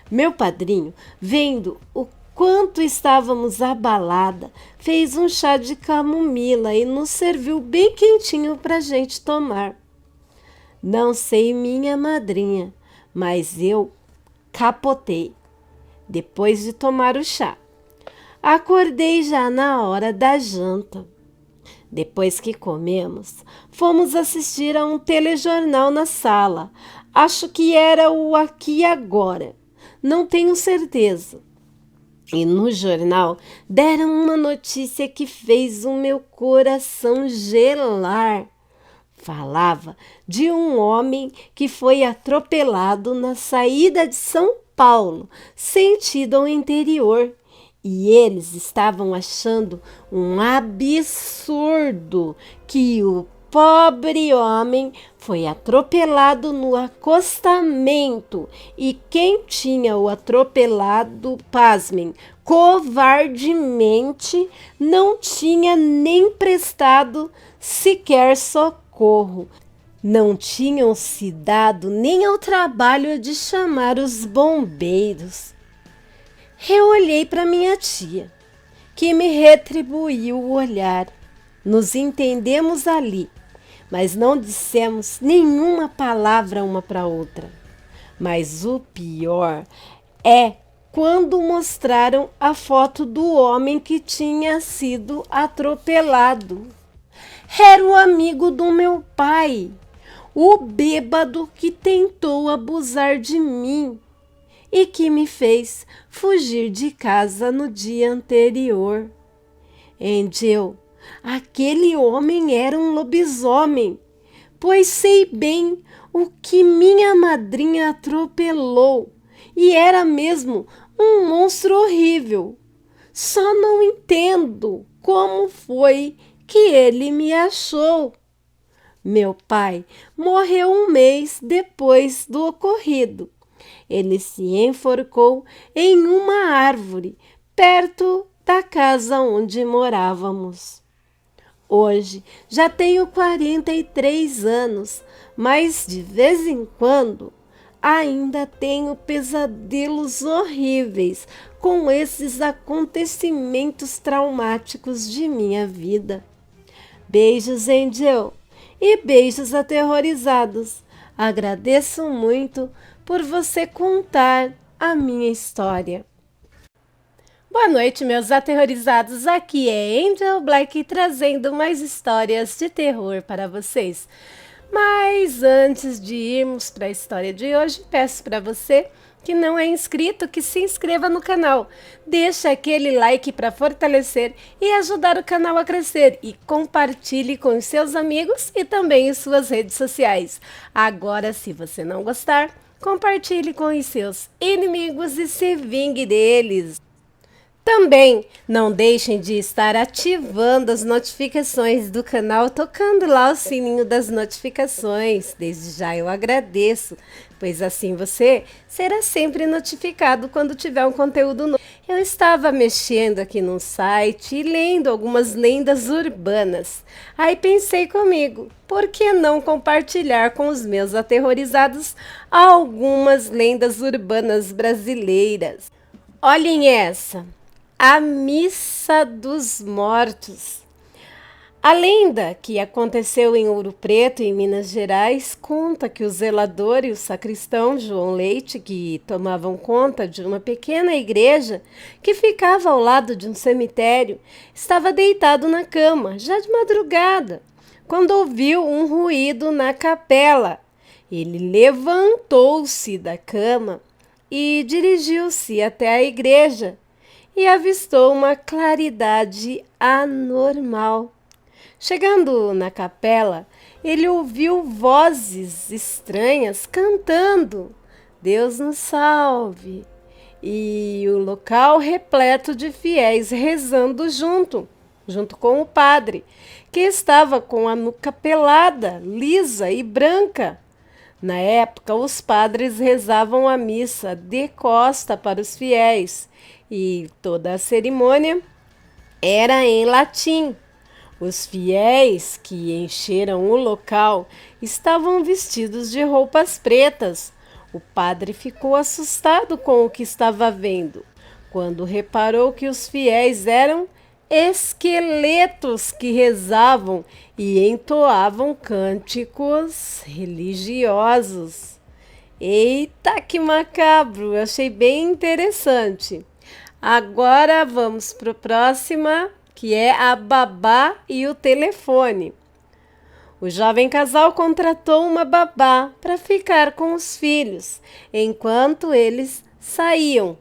Meu padrinho, vendo o quanto estávamos abalada, fez um chá de camomila e nos serviu bem quentinho para a gente tomar. Não sei minha madrinha, mas eu capotei depois de tomar o chá. Acordei já na hora da janta. Depois que comemos, fomos assistir a um telejornal na sala. Acho que era o Aqui e Agora. Não tenho certeza. E no jornal deram uma notícia que fez o meu coração gelar. Falava de um homem que foi atropelado na saída de São Paulo, sentido ao interior. E eles estavam achando um absurdo que o pobre homem foi atropelado no acostamento e quem tinha o atropelado, pasmem, covardemente, não tinha nem prestado sequer socorro. Não tinham se dado nem ao trabalho de chamar os bombeiros. Eu olhei para minha tia, que me retribuiu o olhar. Nos entendemos ali, mas não dissemos nenhuma palavra uma para outra. Mas o pior é quando mostraram a foto do homem que tinha sido atropelado. Era o amigo do meu pai, o bêbado que tentou abusar de mim e que me fez fugir de casa no dia anterior. Angel, aquele homem era um lobisomem, pois sei bem o que minha madrinha atropelou e era mesmo um monstro horrível. Só não entendo como foi que ele me achou. Meu pai morreu um mês depois do ocorrido. Ele se enforcou em uma árvore perto da casa onde morávamos. Hoje já tenho 43 anos, mas de vez em quando ainda tenho pesadelos horríveis com esses acontecimentos traumáticos de minha vida. Beijos, Angel, e beijos aterrorizados. Agradeço muito por você contar a minha história. Boa noite, meus aterrorizados. Aqui é Angel Black trazendo mais histórias de terror para vocês. Mas antes de irmos para a história de hoje, peço para você que não é inscrito que se inscreva no canal. Deixa aquele like para fortalecer e ajudar o canal a crescer e compartilhe com os seus amigos e também em suas redes sociais. Agora, se você não gostar, compartilhe com os seus inimigos e se vingue deles. Também não deixem de estar ativando as notificações do canal, tocando lá o sininho das notificações. Desde já eu agradeço, pois assim você será sempre notificado quando tiver um conteúdo novo. Eu estava mexendo aqui no site e lendo algumas lendas urbanas. Aí pensei comigo, por que não compartilhar com os meus aterrorizados algumas lendas urbanas brasileiras? Olhem essa! A Missa dos Mortos. A lenda, que aconteceu em Ouro Preto, em Minas Gerais, conta que o zelador e o sacristão João Leite, que tomavam conta de uma pequena igreja que ficava ao lado de um cemitério, estava deitado na cama, já de madrugada, quando ouviu um ruído na capela. Ele levantou-se da cama e dirigiu-se até a igreja e avistou uma claridade anormal. Chegando na capela, ele ouviu vozes estranhas cantando "Deus nos salve", e o local repleto de fiéis rezando junto com o padre, que estava com a nuca pelada, lisa e branca. Na época, os padres rezavam a missa de costa para os fiéis e toda a cerimônia era em latim. Os fiéis que encheram o local estavam vestidos de roupas pretas. O padre ficou assustado com o que estava vendo, quando reparou que os fiéis eram esqueletos que rezavam e entoavam cânticos religiosos. Eita, que macabro! Eu achei bem interessante. Agora vamos para a próxima, que é a babá e o telefone. O jovem casal contratou uma babá para ficar com os filhos, enquanto eles saíam.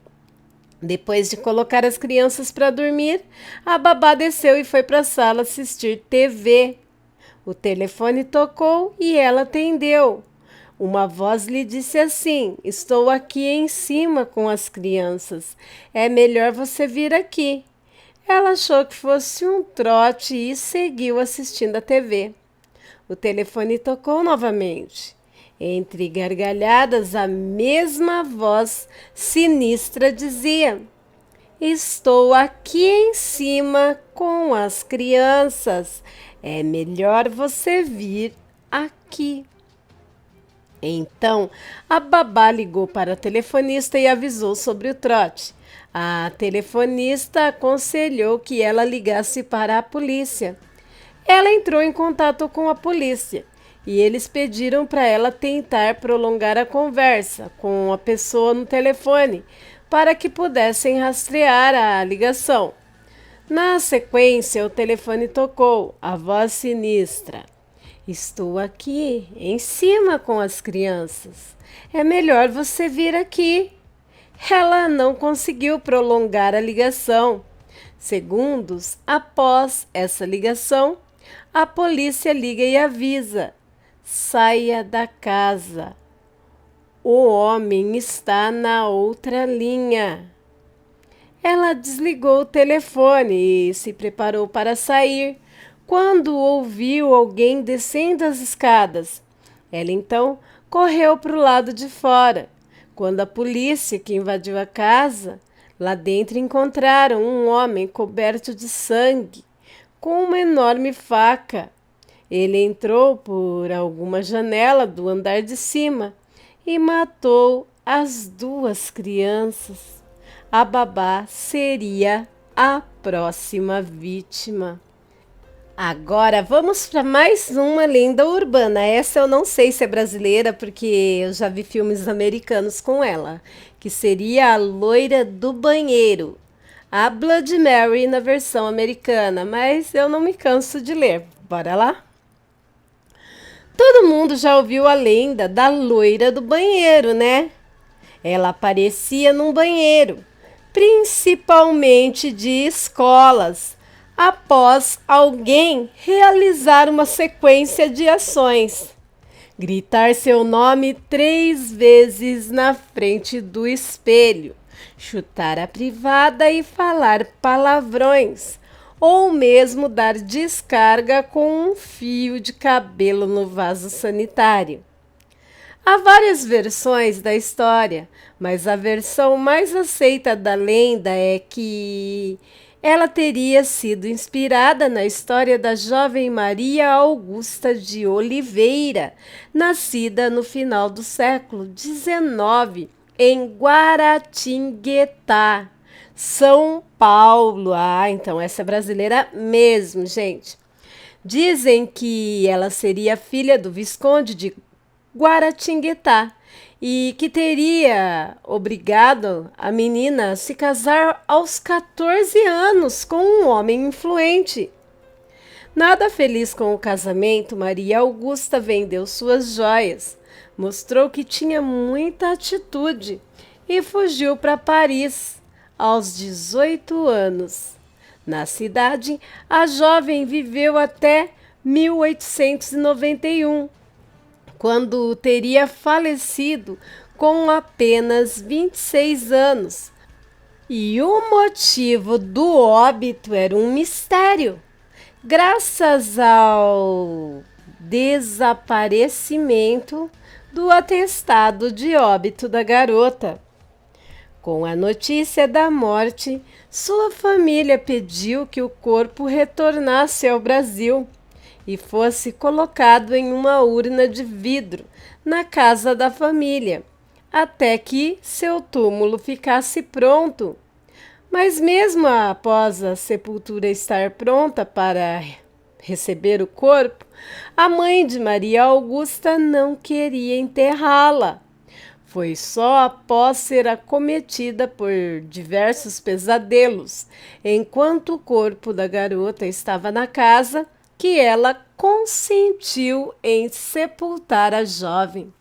Depois de colocar as crianças para dormir, a babá desceu e foi para a sala assistir TV. O telefone tocou e ela atendeu. Uma voz lhe disse assim: "Estou aqui em cima com as crianças. É melhor você vir aqui." Ela achou que fosse um trote e seguiu assistindo a TV. O telefone tocou novamente. Entre gargalhadas, a mesma voz sinistra dizia: "Estou aqui em cima com as crianças. É melhor você vir aqui." Então, a babá ligou para a telefonista e avisou sobre o trote. A telefonista aconselhou que ela ligasse para a polícia. Ela entrou em contato com a polícia e eles pediram para ela tentar prolongar a conversa com a pessoa no telefone para que pudessem rastrear a ligação. Na sequência, o telefone tocou. A voz sinistra: "Estou aqui em cima com as crianças. É melhor você vir aqui." Ela não conseguiu prolongar a ligação. Segundos após essa ligação, a polícia liga e avisa: "Saia da casa. O homem está na outra linha." Ela desligou o telefone e se preparou para sair, quando ouviu alguém descendo as escadas. Ela então correu para o lado de fora. Quando a polícia que invadiu a casa, lá dentro encontraram um homem coberto de sangue, com uma enorme faca. Ele entrou por alguma janela do andar de cima e matou as duas crianças. A babá seria a próxima vítima. Agora vamos para mais uma lenda urbana. Essa eu não sei se é brasileira, porque eu já vi filmes americanos com ela, que seria a loira do banheiro. A Blood Mary na versão americana, mas eu não me canso de ler. Bora lá? Todo mundo já ouviu a lenda da loira do banheiro, né? Ela aparecia num banheiro, principalmente de escolas, após alguém realizar uma sequência de ações. Gritar seu nome 3 vezes na frente do espelho, chutar a privada e falar palavrões, ou mesmo dar descarga com um fio de cabelo no vaso sanitário. Há várias versões da história, mas a versão mais aceita da lenda é que ela teria sido inspirada na história da jovem Maria Augusta de Oliveira, nascida no final do século XIX em Guaratinguetá, São Paulo. Ah, então essa é brasileira mesmo, gente. Dizem que ela seria filha do Visconde de Guaratinguetá e que teria obrigado a menina a se casar aos 14 anos com um homem influente. Nada feliz com o casamento, Maria Augusta vendeu suas joias, mostrou que tinha muita atitude e fugiu para Paris aos 18 anos. Na cidade, a jovem viveu até 1891, quando teria falecido com apenas 26 anos. E o motivo do óbito era um mistério, graças ao desaparecimento do atestado de óbito da garota. Com a notícia da morte, sua família pediu que o corpo retornasse ao Brasil e fosse colocado em uma urna de vidro na casa da família, até que seu túmulo ficasse pronto. Mas mesmo após a sepultura estar pronta para receber o corpo, a mãe de Maria Augusta não queria enterrá-la. Foi só após ser acometida por diversos pesadelos, enquanto o corpo da garota estava na casa, que ela consentiu em sepultar a jovem.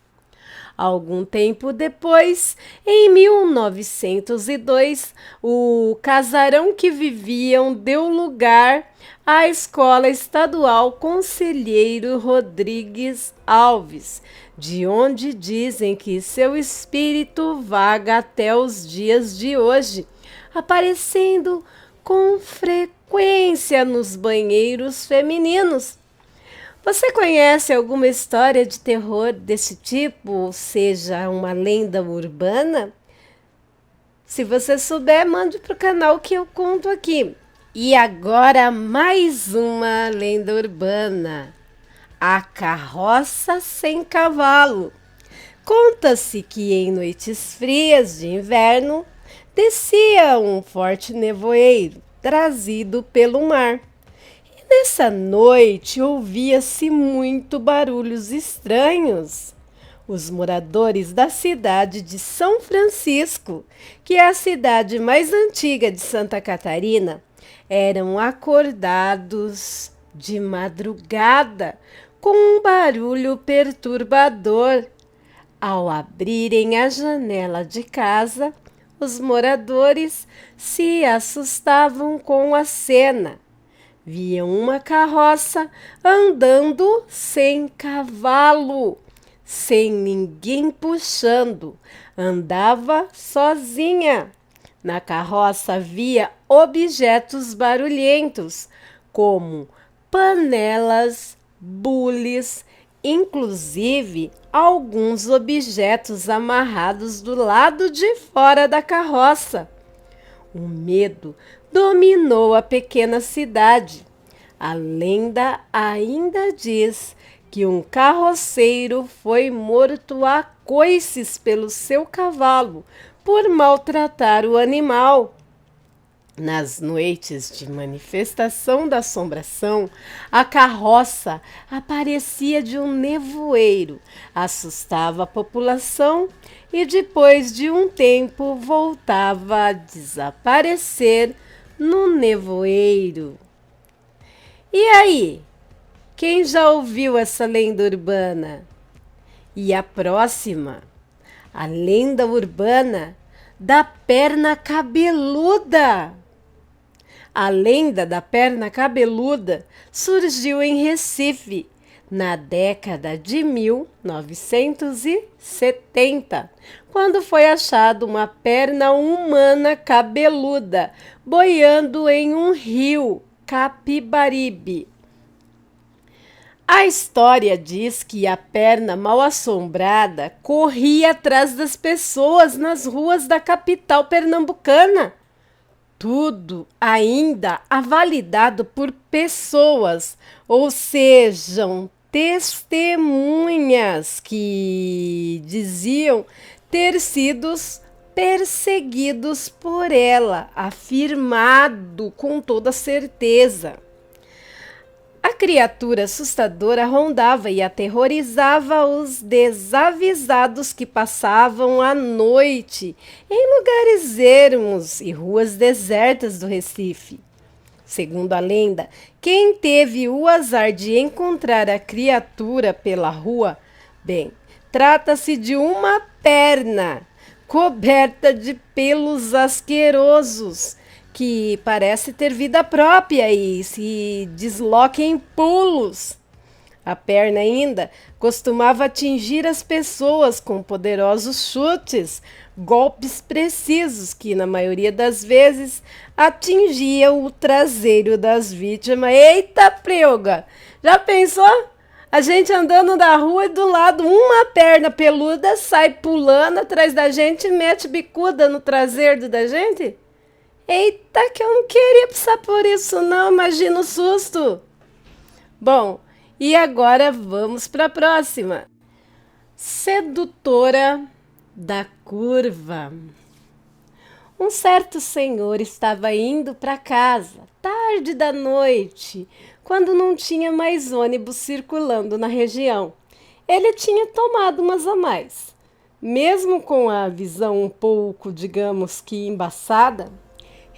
Algum tempo depois, em 1902, o casarão que viviam deu lugar à Escola Estadual Conselheiro Rodrigues Alves, de onde dizem que seu espírito vaga até os dias de hoje, aparecendo com frequência nos banheiros femininos. Você conhece alguma história de terror desse tipo, ou seja, uma lenda urbana? Se você souber, mande para o canal que eu conto aqui. E agora mais uma lenda urbana: a carroça sem cavalo. Conta-se que em noites frias de inverno descia um forte nevoeiro trazido pelo mar. Nessa noite ouvia-se muito barulhos estranhos. Os moradores da cidade de São Francisco, que é a cidade mais antiga de Santa Catarina, eram acordados de madrugada com um barulho perturbador. Ao abrirem a janela de casa, os moradores se assustavam com a cena. Viam uma carroça andando sem cavalo, sem ninguém puxando. Andava sozinha. Na carroça havia objetos barulhentos, como panelas, bules, inclusive alguns objetos amarrados do lado de fora da carroça. O medo dominou a pequena cidade. A lenda ainda diz que um carroceiro foi morto a coices pelo seu cavalo por maltratar o animal. Nas noites de manifestação da assombração, a carroça aparecia de um nevoeiro, assustava a população e depois de um tempo voltava a desaparecer no nevoeiro. E aí, quem já ouviu essa lenda urbana? E a próxima? A lenda urbana da perna cabeluda. A lenda da perna cabeluda surgiu em Recife na década de 1970, quando foi achada uma perna humana cabeluda boiando em um rio Capibaribe. A história diz que a perna mal-assombrada corria atrás das pessoas nas ruas da capital pernambucana. Tudo ainda avalidado por pessoas, ou sejam, testemunhas que diziam ter sido perseguidos por ela, afirmado com toda certeza. A criatura assustadora rondava e aterrorizava os desavisados que passavam a noite em lugares ermos e ruas desertas do Recife. Segundo a lenda, quem teve o azar de encontrar a criatura pela rua, bem, trata-se de uma perna coberta de pelos asquerosos, que parece ter vida própria e se desloca em pulos. A perna ainda costumava atingir as pessoas com poderosos chutes, golpes precisos que, na maioria das vezes, atingiam o traseiro das vítimas. Eita, preuga! Já pensou? A gente andando na rua e do lado uma perna peluda sai pulando atrás da gente e mete bicuda no traseiro da gente? Eita, que eu não queria passar por isso não, imagina o susto. Bom, e agora vamos para a próxima. Sedutora da curva. Um certo senhor estava indo para casa, tarde da noite, quando não tinha mais ônibus circulando na região. Ele tinha tomado umas a mais. Mesmo com a visão um pouco, digamos que embaçada,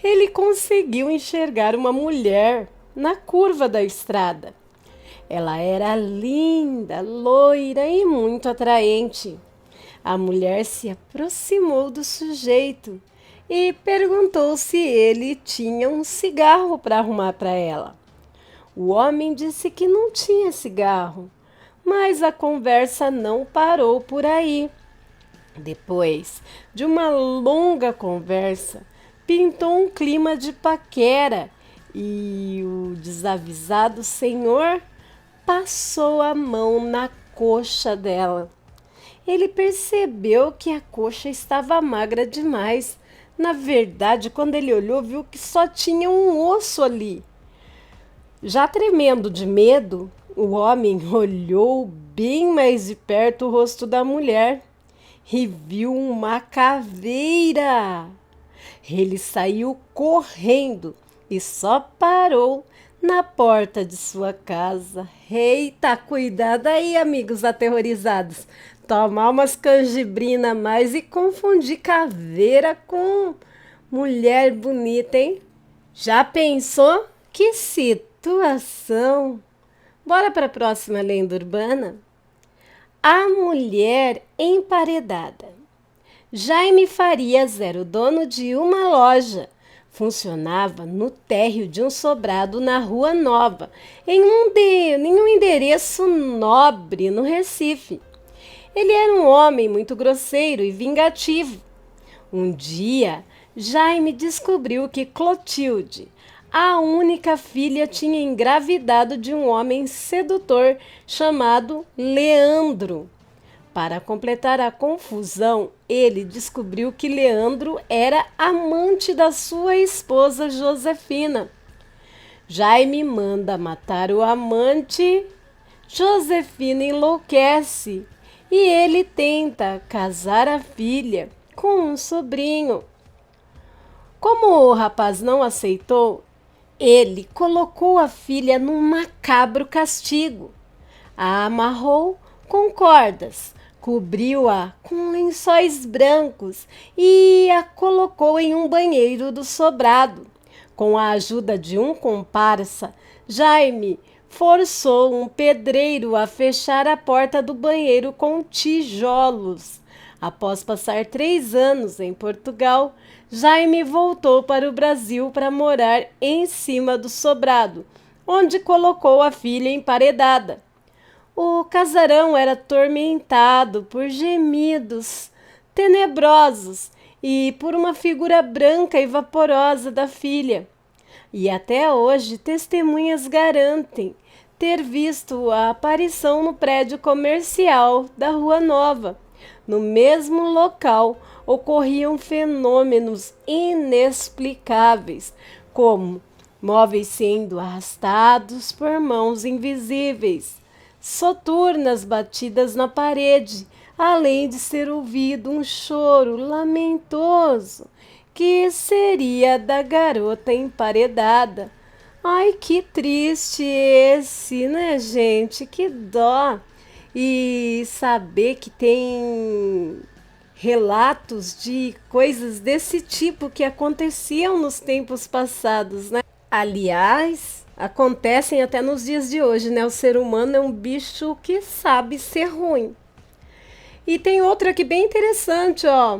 ele conseguiu enxergar uma mulher na curva da estrada. Ela era linda, loira e muito atraente. A mulher se aproximou do sujeito e perguntou se ele tinha um cigarro para arrumar para ela. O homem disse que não tinha cigarro, mas a conversa não parou por aí. Depois de uma longa conversa, pintou um clima de paquera e o desavisado senhor passou a mão na coxa dela. Ele percebeu que a coxa estava magra demais. Na verdade, quando ele olhou, viu que só tinha um osso ali. Já tremendo de medo, o homem olhou bem mais de perto o rosto da mulher e viu uma caveira. Ele saiu correndo e só parou na porta de sua casa. Eita, cuidado aí, amigos aterrorizados. Tomar umas canjibrina a mais e confundir caveira com mulher bonita, hein? Já pensou? Que situação! Bora para a próxima lenda urbana? A mulher emparedada. Jaime Farias era o dono de uma loja. Funcionava no térreo de um sobrado na Rua Nova, em um endereço nobre no Recife. Ele era um homem muito grosseiro e vingativo. Um dia, Jaime descobriu que Clotilde, a única filha, tinha engravidado de um homem sedutor chamado Leandro. Para completar a confusão, ele descobriu que Leandro era amante da sua esposa Josefina. Jaime manda matar o amante. Josefina enlouquece e ele tenta casar a filha com um sobrinho. Como o rapaz não aceitou, ele colocou a filha num macabro castigo. A amarrou com cordas, cobriu-a com lençóis brancos e a colocou em um banheiro do sobrado. Com a ajuda de um comparsa, Jaime forçou um pedreiro a fechar a porta do banheiro com tijolos. Após passar 3 anos em Portugal, Jaime voltou para o Brasil para morar em cima do sobrado, onde colocou a filha emparedada. O casarão era atormentado por gemidos, tenebrosos e por uma figura branca e vaporosa da filha. E até hoje testemunhas garantem ter visto a aparição no prédio comercial da Rua Nova. No mesmo local ocorriam fenômenos inexplicáveis, como móveis sendo arrastados por mãos invisíveis, soturnas batidas na parede, além de ser ouvido um choro lamentoso, que seria da garota emparedada. Ai, que triste esse, né, gente? Que dó! E saber que tem relatos de coisas desse tipo que aconteciam nos tempos passados, né? Aliás, acontecem até nos dias de hoje, né? O ser humano é um bicho que sabe ser ruim. E tem outro aqui bem interessante, ó.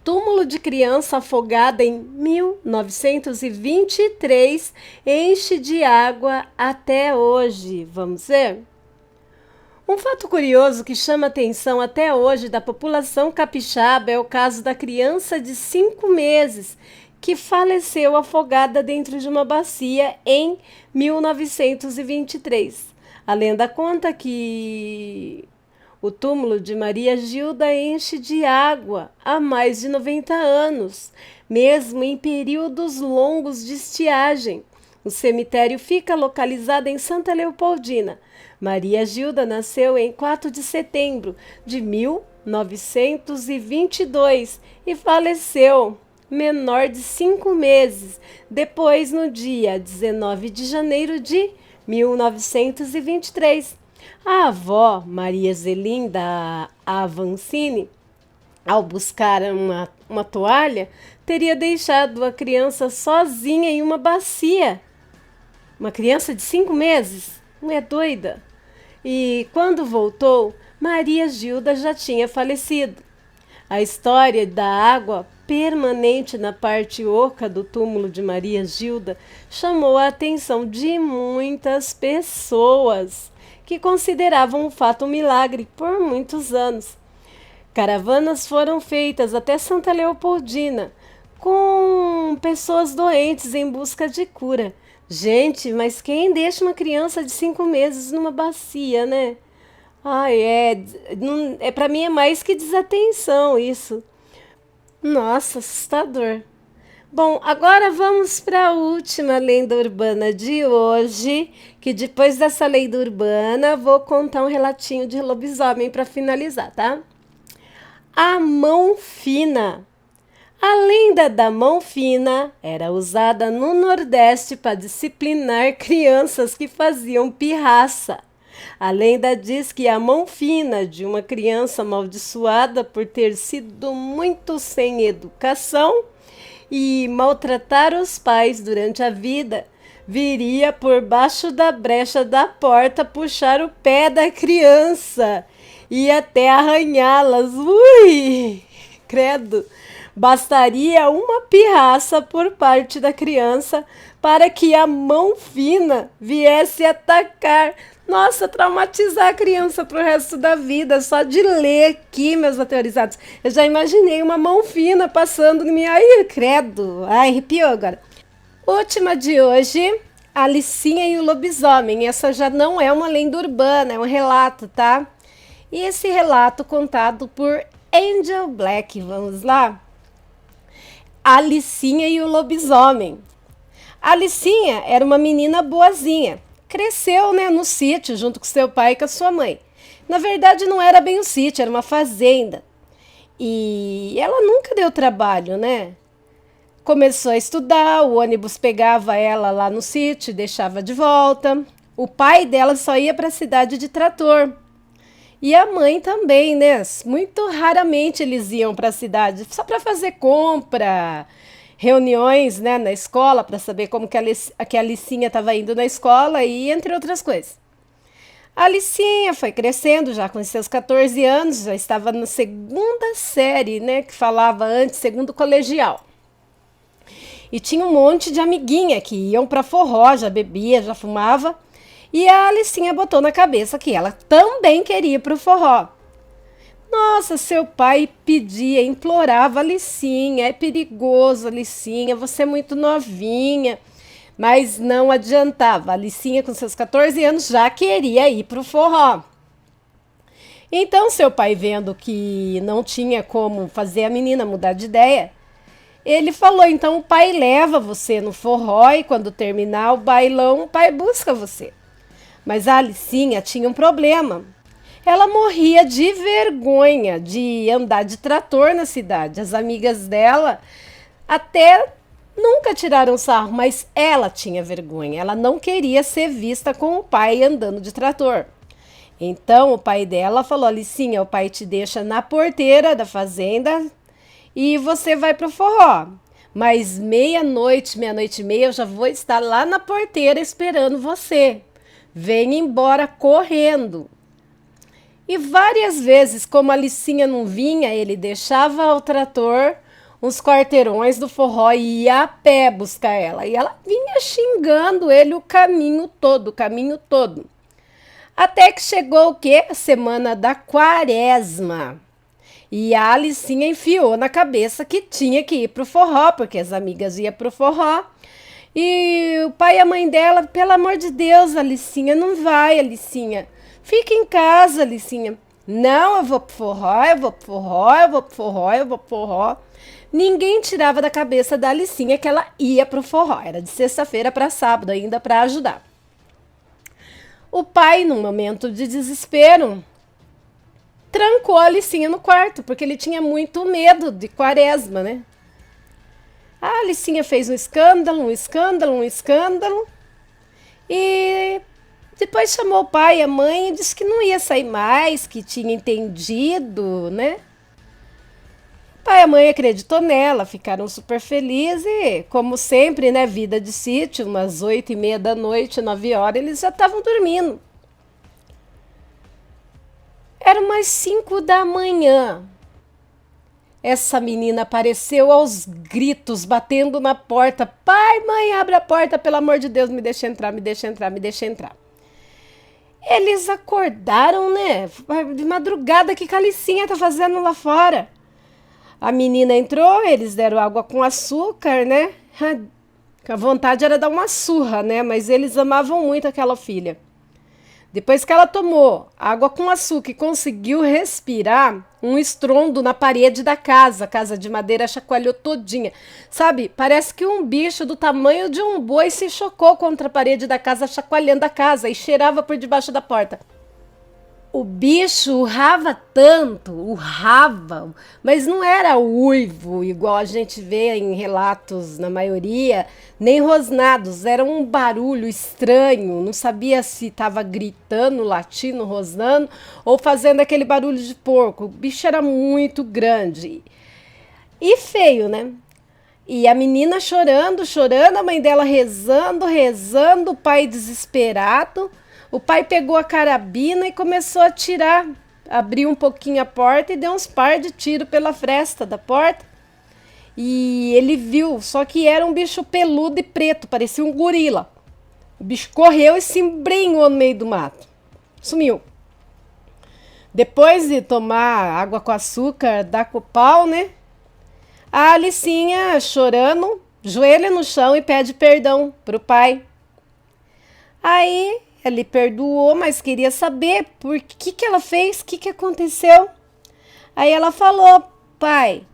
Túmulo de criança afogada em 1923 enche de água até hoje. Vamos ver? Um fato curioso que chama atenção até hoje da população capixaba é o caso da criança de 5 meses que faleceu afogada dentro de uma bacia em 1923. A lenda conta que o túmulo de Maria Gilda enche de água há mais de 90 anos, mesmo em períodos longos de estiagem. O cemitério fica localizado em Santa Leopoldina. Maria Gilda nasceu em 4 de setembro de 1922 e faleceu menor de 5 meses, depois no dia 19 de janeiro de 1923. A avó, Maria Zelinda Avancini, ao buscar uma toalha, teria deixado a criança sozinha em uma bacia. Uma criança de 5 meses? Não é doida? E quando voltou, Maria Gilda já tinha falecido. A história da água permanente na parte oca do túmulo de Maria Gilda chamou a atenção de muitas pessoas que consideravam o fato um milagre por muitos anos. Caravanas foram feitas até Santa Leopoldina, com pessoas doentes em busca de cura. Gente, mas quem deixa uma criança de 5 meses numa bacia, né? Para mim é mais que desatenção isso. Nossa, assustador. Bom, agora vamos para a última lenda urbana de hoje, que depois dessa lenda urbana vou contar um relatinho de lobisomem para finalizar, tá? A mão fina. A lenda da mão fina era usada no Nordeste para disciplinar crianças que faziam pirraça. A lenda diz que a mão fina de uma criança amaldiçoada por ter sido muito sem educação e maltratar os pais durante a vida, viria por baixo da brecha da porta puxar o pé da criança e até arranhá-las. Ui, credo! Bastaria uma pirraça por parte da criança para que a mão fina viesse atacar. Nossa, traumatizar a criança para o resto da vida, só de ler aqui, meus aterrorizados. Eu já imaginei uma mão fina passando em mim. Ai, credo. Ai, arrepiou agora. Última de hoje, Alicinha e o Lobisomem. Essa já não é uma lenda urbana, é um relato, tá? E esse relato contado por Angel Black. Vamos lá? Alicinha e o Lobisomem. Alicinha era uma menina boazinha. Cresceu, né, no sítio junto com seu pai e com a sua mãe. Na verdade, não era bem um sítio, era uma fazenda. E ela nunca deu trabalho, né? Começou a estudar, o ônibus pegava ela lá no sítio e deixava de volta. O pai dela só ia para a cidade de trator. E a mãe também, né? Muito raramente eles iam para a cidade, só para fazer compra, reuniões, né, na escola, para saber como que a Alicinha estava indo na escola e entre outras coisas. A Alicinha foi crescendo já com seus 14 anos, já estava na segunda série, né, que falava antes, segundo colegial. E tinha um monte de amiguinha que iam para forró, já bebia, já fumava. E a Alicinha botou na cabeça que ela também queria ir para o forró. Nossa, seu pai pedia, implorava, Alicinha, é perigoso, Alicinha, você é muito novinha. Mas não adiantava. A Alicinha, com seus 14 anos, já queria ir para o forró. Então, seu pai, vendo que não tinha como fazer a menina mudar de ideia, ele falou: então o pai leva você no forró e quando terminar o bailão, o pai busca você. Mas a Alicinha tinha um problema. Ela morria de vergonha de andar de trator na cidade. As amigas dela até nunca tiraram sarro, mas ela tinha vergonha. Ela não queria ser vista com o pai andando de trator. Então o pai dela falou: Alicinha, o pai te deixa na porteira da fazenda e você vai pro forró. Mas meia-noite, meia-noite e meia, eu já vou estar lá na porteira esperando você. Vem embora correndo. E várias vezes, como a Alicinha não vinha, ele deixava o trator, uns quarteirões do forró e ia a pé buscar ela. E ela vinha xingando ele o caminho todo, o caminho todo. Até que chegou o quê? A semana da quaresma. E a Alicinha enfiou na cabeça que tinha que ir pro forró, porque as amigas iam pro forró. E o pai e a mãe dela, pelo amor de Deus, Alicinha, não vai, Alicinha. Fica em casa, Alicinha. Não, eu vou pro forró, eu vou pro forró, eu vou pro forró, eu vou pro forró. Ninguém tirava da cabeça da Alicinha que ela ia pro forró. Era de sexta-feira para sábado ainda para ajudar. O pai, num momento de desespero, trancou a Alicinha no quarto, porque ele tinha muito medo de quaresma, né? A Alicinha fez um escândalo, um escândalo, um escândalo. E depois chamou o pai e a mãe e disse que não ia sair mais, que tinha entendido, né? O pai e a mãe acreditou nela, ficaram super felizes e, como sempre, né, vida de sítio, umas 8h30 da noite, 9 horas, eles já estavam dormindo. Era umas 5 da manhã. Essa menina apareceu aos gritos, batendo na porta. Pai, mãe, abre a porta, pelo amor de Deus, me deixa entrar, me deixa entrar, me deixa entrar. Eles acordaram, né? De madrugada, o que a Alicinha tá fazendo lá fora? A menina entrou, eles deram água com açúcar, né? A vontade era dar uma surra, né? Mas eles amavam muito aquela filha. Depois que ela tomou água com açúcar e conseguiu respirar, um estrondo na parede da casa, a casa de madeira chacoalhou todinha. Sabe, parece que um bicho do tamanho de um boi se chocou contra a parede da casa, chacoalhando a casa e cheirava por debaixo da porta. O bicho urrava tanto, urrava, mas não era uivo, igual a gente vê em relatos na maioria, nem rosnados, era um barulho estranho, não sabia se estava gritando, latindo, rosnando ou fazendo aquele barulho de porco. O bicho era muito grande e feio, né? E a menina chorando, chorando, a mãe dela rezando, rezando, o pai desesperado. O pai pegou a carabina e começou a atirar. Abriu um pouquinho a porta e deu uns par de tiro pela fresta da porta. E ele viu, só que era um bicho peludo e preto, parecia um gorila. O bicho correu e se embrenhou no meio do mato. Sumiu. Depois de tomar água com açúcar, dar com o pau, né? A Alicinha, chorando, joelha no chão e pede perdão pro pai. Aí ele perdoou, mas queria saber por que ela fez, o que aconteceu. Aí ela falou: pai,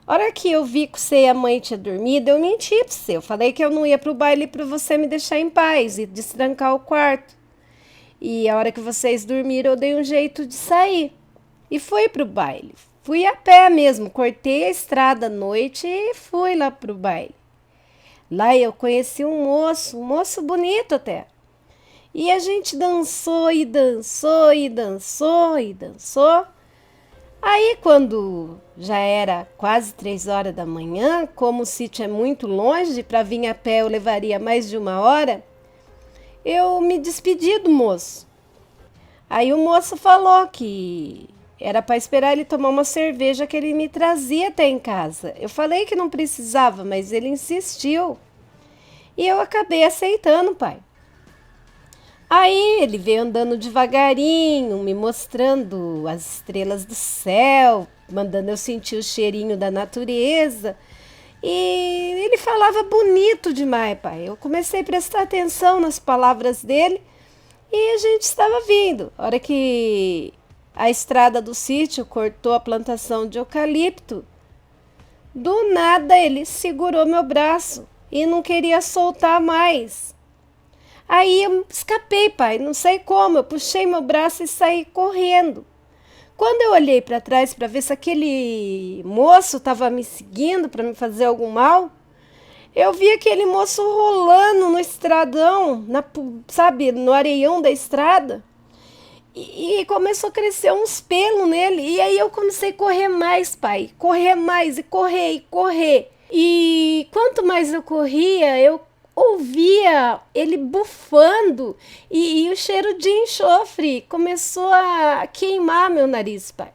a hora que eu vi que você e a mãe tinham dormido, eu menti pra você. Eu falei que eu não ia pro baile pra você me deixar em paz e destrancar o quarto. E a hora que vocês dormiram, eu dei um jeito de sair. E fui pro baile. Fui a pé mesmo, cortei a estrada à noite e fui lá pro baile. Lá eu conheci um moço bonito até. E a gente dançou e dançou e dançou e dançou. Aí quando já era quase 3 horas da manhã, como o sítio é muito longe, para vir a pé eu levaria mais de 1 hora, eu me despedi do moço. Aí o moço falou que era para esperar ele tomar uma cerveja que ele me trazia até em casa. Eu falei que não precisava, mas ele insistiu. E eu acabei aceitando, pai. Aí ele veio andando devagarinho, me mostrando as estrelas do céu, mandando eu sentir o cheirinho da natureza. E ele falava bonito demais, pai. Eu comecei a prestar atenção nas palavras dele e a gente estava vindo. A hora que a estrada do sítio cortou a plantação de eucalipto, do nada ele segurou meu braço e não queria soltar mais. Aí eu escapei, pai, não sei como, eu puxei meu braço e saí correndo. Quando eu olhei para trás para ver se aquele moço estava me seguindo para me fazer algum mal, eu vi aquele moço rolando no estradão, sabe, no areião da estrada. E começou a crescer uns pelos nele. E aí eu comecei a correr mais, pai. Correr mais e correr e correr. E quanto mais eu corria, eu ouvia ele bufando e o cheiro de enxofre começou a queimar meu nariz, pai.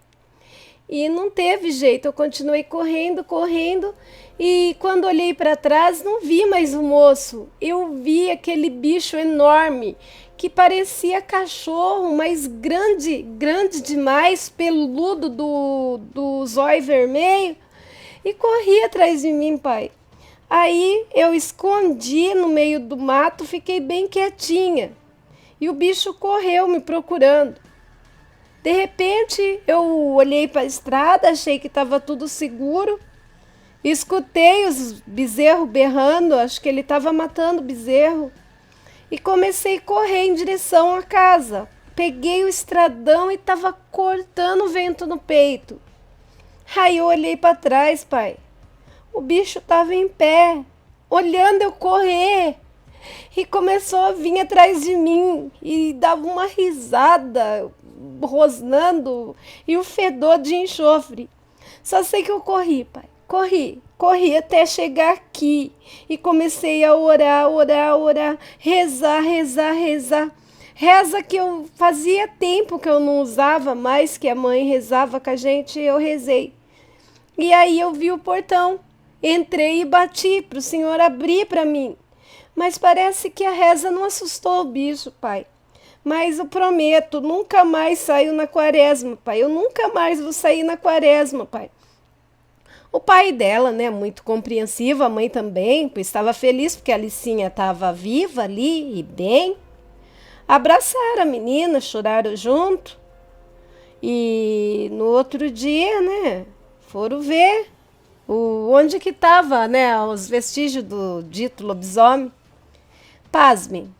E não teve jeito, eu continuei correndo, correndo, e quando olhei para trás não vi mais o moço. Eu vi aquele bicho enorme que parecia cachorro, mas grande, grande demais, peludo do zóio vermelho, e corria atrás de mim, pai. Aí eu escondi no meio do mato, fiquei bem quietinha. E o bicho correu me procurando. De repente, eu olhei para a estrada, achei que estava tudo seguro. Escutei os bezerros berrando, acho que ele estava matando o bezerro. E comecei a correr em direção à casa. Peguei o estradão e estava cortando o vento no peito. Aí eu olhei para trás, pai. O bicho estava em pé, olhando eu correr. E começou a vir atrás de mim e dava uma risada, rosnando, e o fedor de enxofre. Só sei que eu corri, pai. Corri até chegar aqui. E comecei a orar, orar, orar, rezar, rezar, rezar. Reza que eu fazia tempo que eu não usava mais, que a mãe rezava com a gente, eu rezei. E aí eu vi o portão. Entrei e bati para o senhor abrir para mim. Mas parece que a reza não assustou o bicho, pai. Mas eu prometo, nunca mais saio na quaresma, pai. Eu nunca mais vou sair na quaresma, pai. O pai dela, né, muito compreensivo, a mãe também, pois estava feliz porque a Alicinha estava viva ali e bem. Abraçaram a menina, choraram junto. E no outro dia, né, foram ver onde que estava, né, os vestígios do dito lobisomem. Pasmem,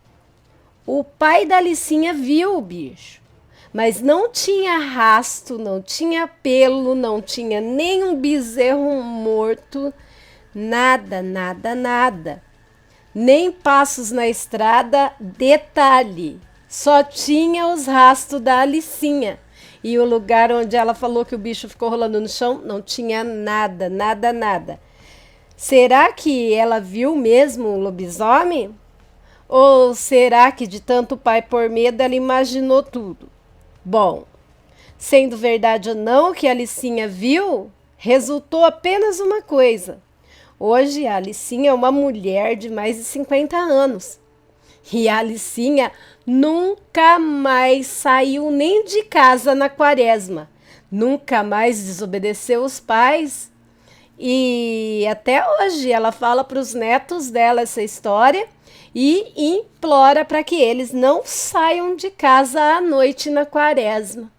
o pai da Alicinha viu o bicho, mas não tinha rastro, não tinha pelo, não tinha nenhum bezerro morto, nada, nada, nada. Nem passos na estrada, detalhe, só tinha os rastros da Alicinha. E o lugar onde ela falou que o bicho ficou rolando no chão, não tinha nada, nada, nada. Será que ela viu mesmo o lobisomem? Ou será que de tanto pai por medo ela imaginou tudo? Bom, sendo verdade ou não o que a Alicinha viu, resultou apenas uma coisa. Hoje a Alicinha é uma mulher de mais de 50 anos. E a Alicinha nunca mais saiu nem de casa na quaresma. Nunca mais desobedeceu os pais. E até hoje ela fala para os netos dela essa história e implora para que eles não saiam de casa à noite na quaresma.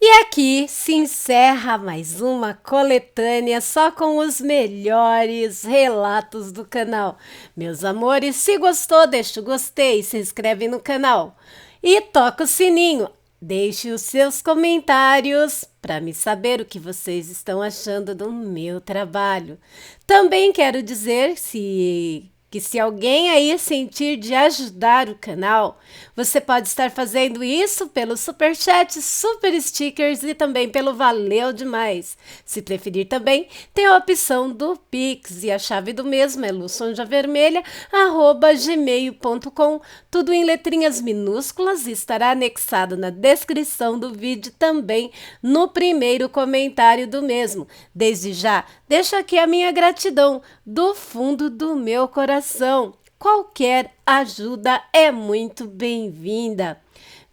E aqui se encerra mais uma coletânea só com os melhores relatos do canal. Meus amores, se gostou, deixa o gostei, se inscreve no canal e toca o sininho. Deixe os seus comentários para me saber o que vocês estão achando do meu trabalho. Também quero dizer que se alguém aí sentir de ajudar o canal, você pode estar fazendo isso pelo Superchat, Super Stickers e também pelo Valeu Demais. Se preferir também, tem a opção do Pix e a chave do mesmo é luçonjavermelha@gmail.com, tudo em letrinhas minúsculas e estará anexado na descrição do vídeo também no primeiro comentário do mesmo. Desde já, deixo aqui a minha gratidão do fundo do meu coração. qualquer ajuda é muito bem-vinda.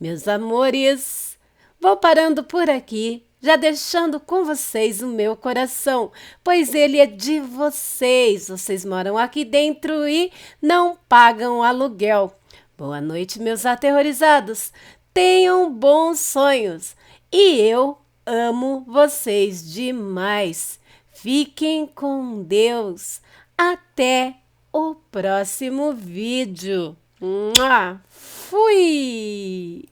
Meus amores, vou parando por aqui, já deixando com vocês o meu coração, pois ele é de vocês. Vocês moram aqui dentro e não pagam aluguel. Boa noite, meus aterrorizados. Tenham bons sonhos. E eu amo vocês demais. Fiquem com Deus. Até o próximo vídeo. Fui!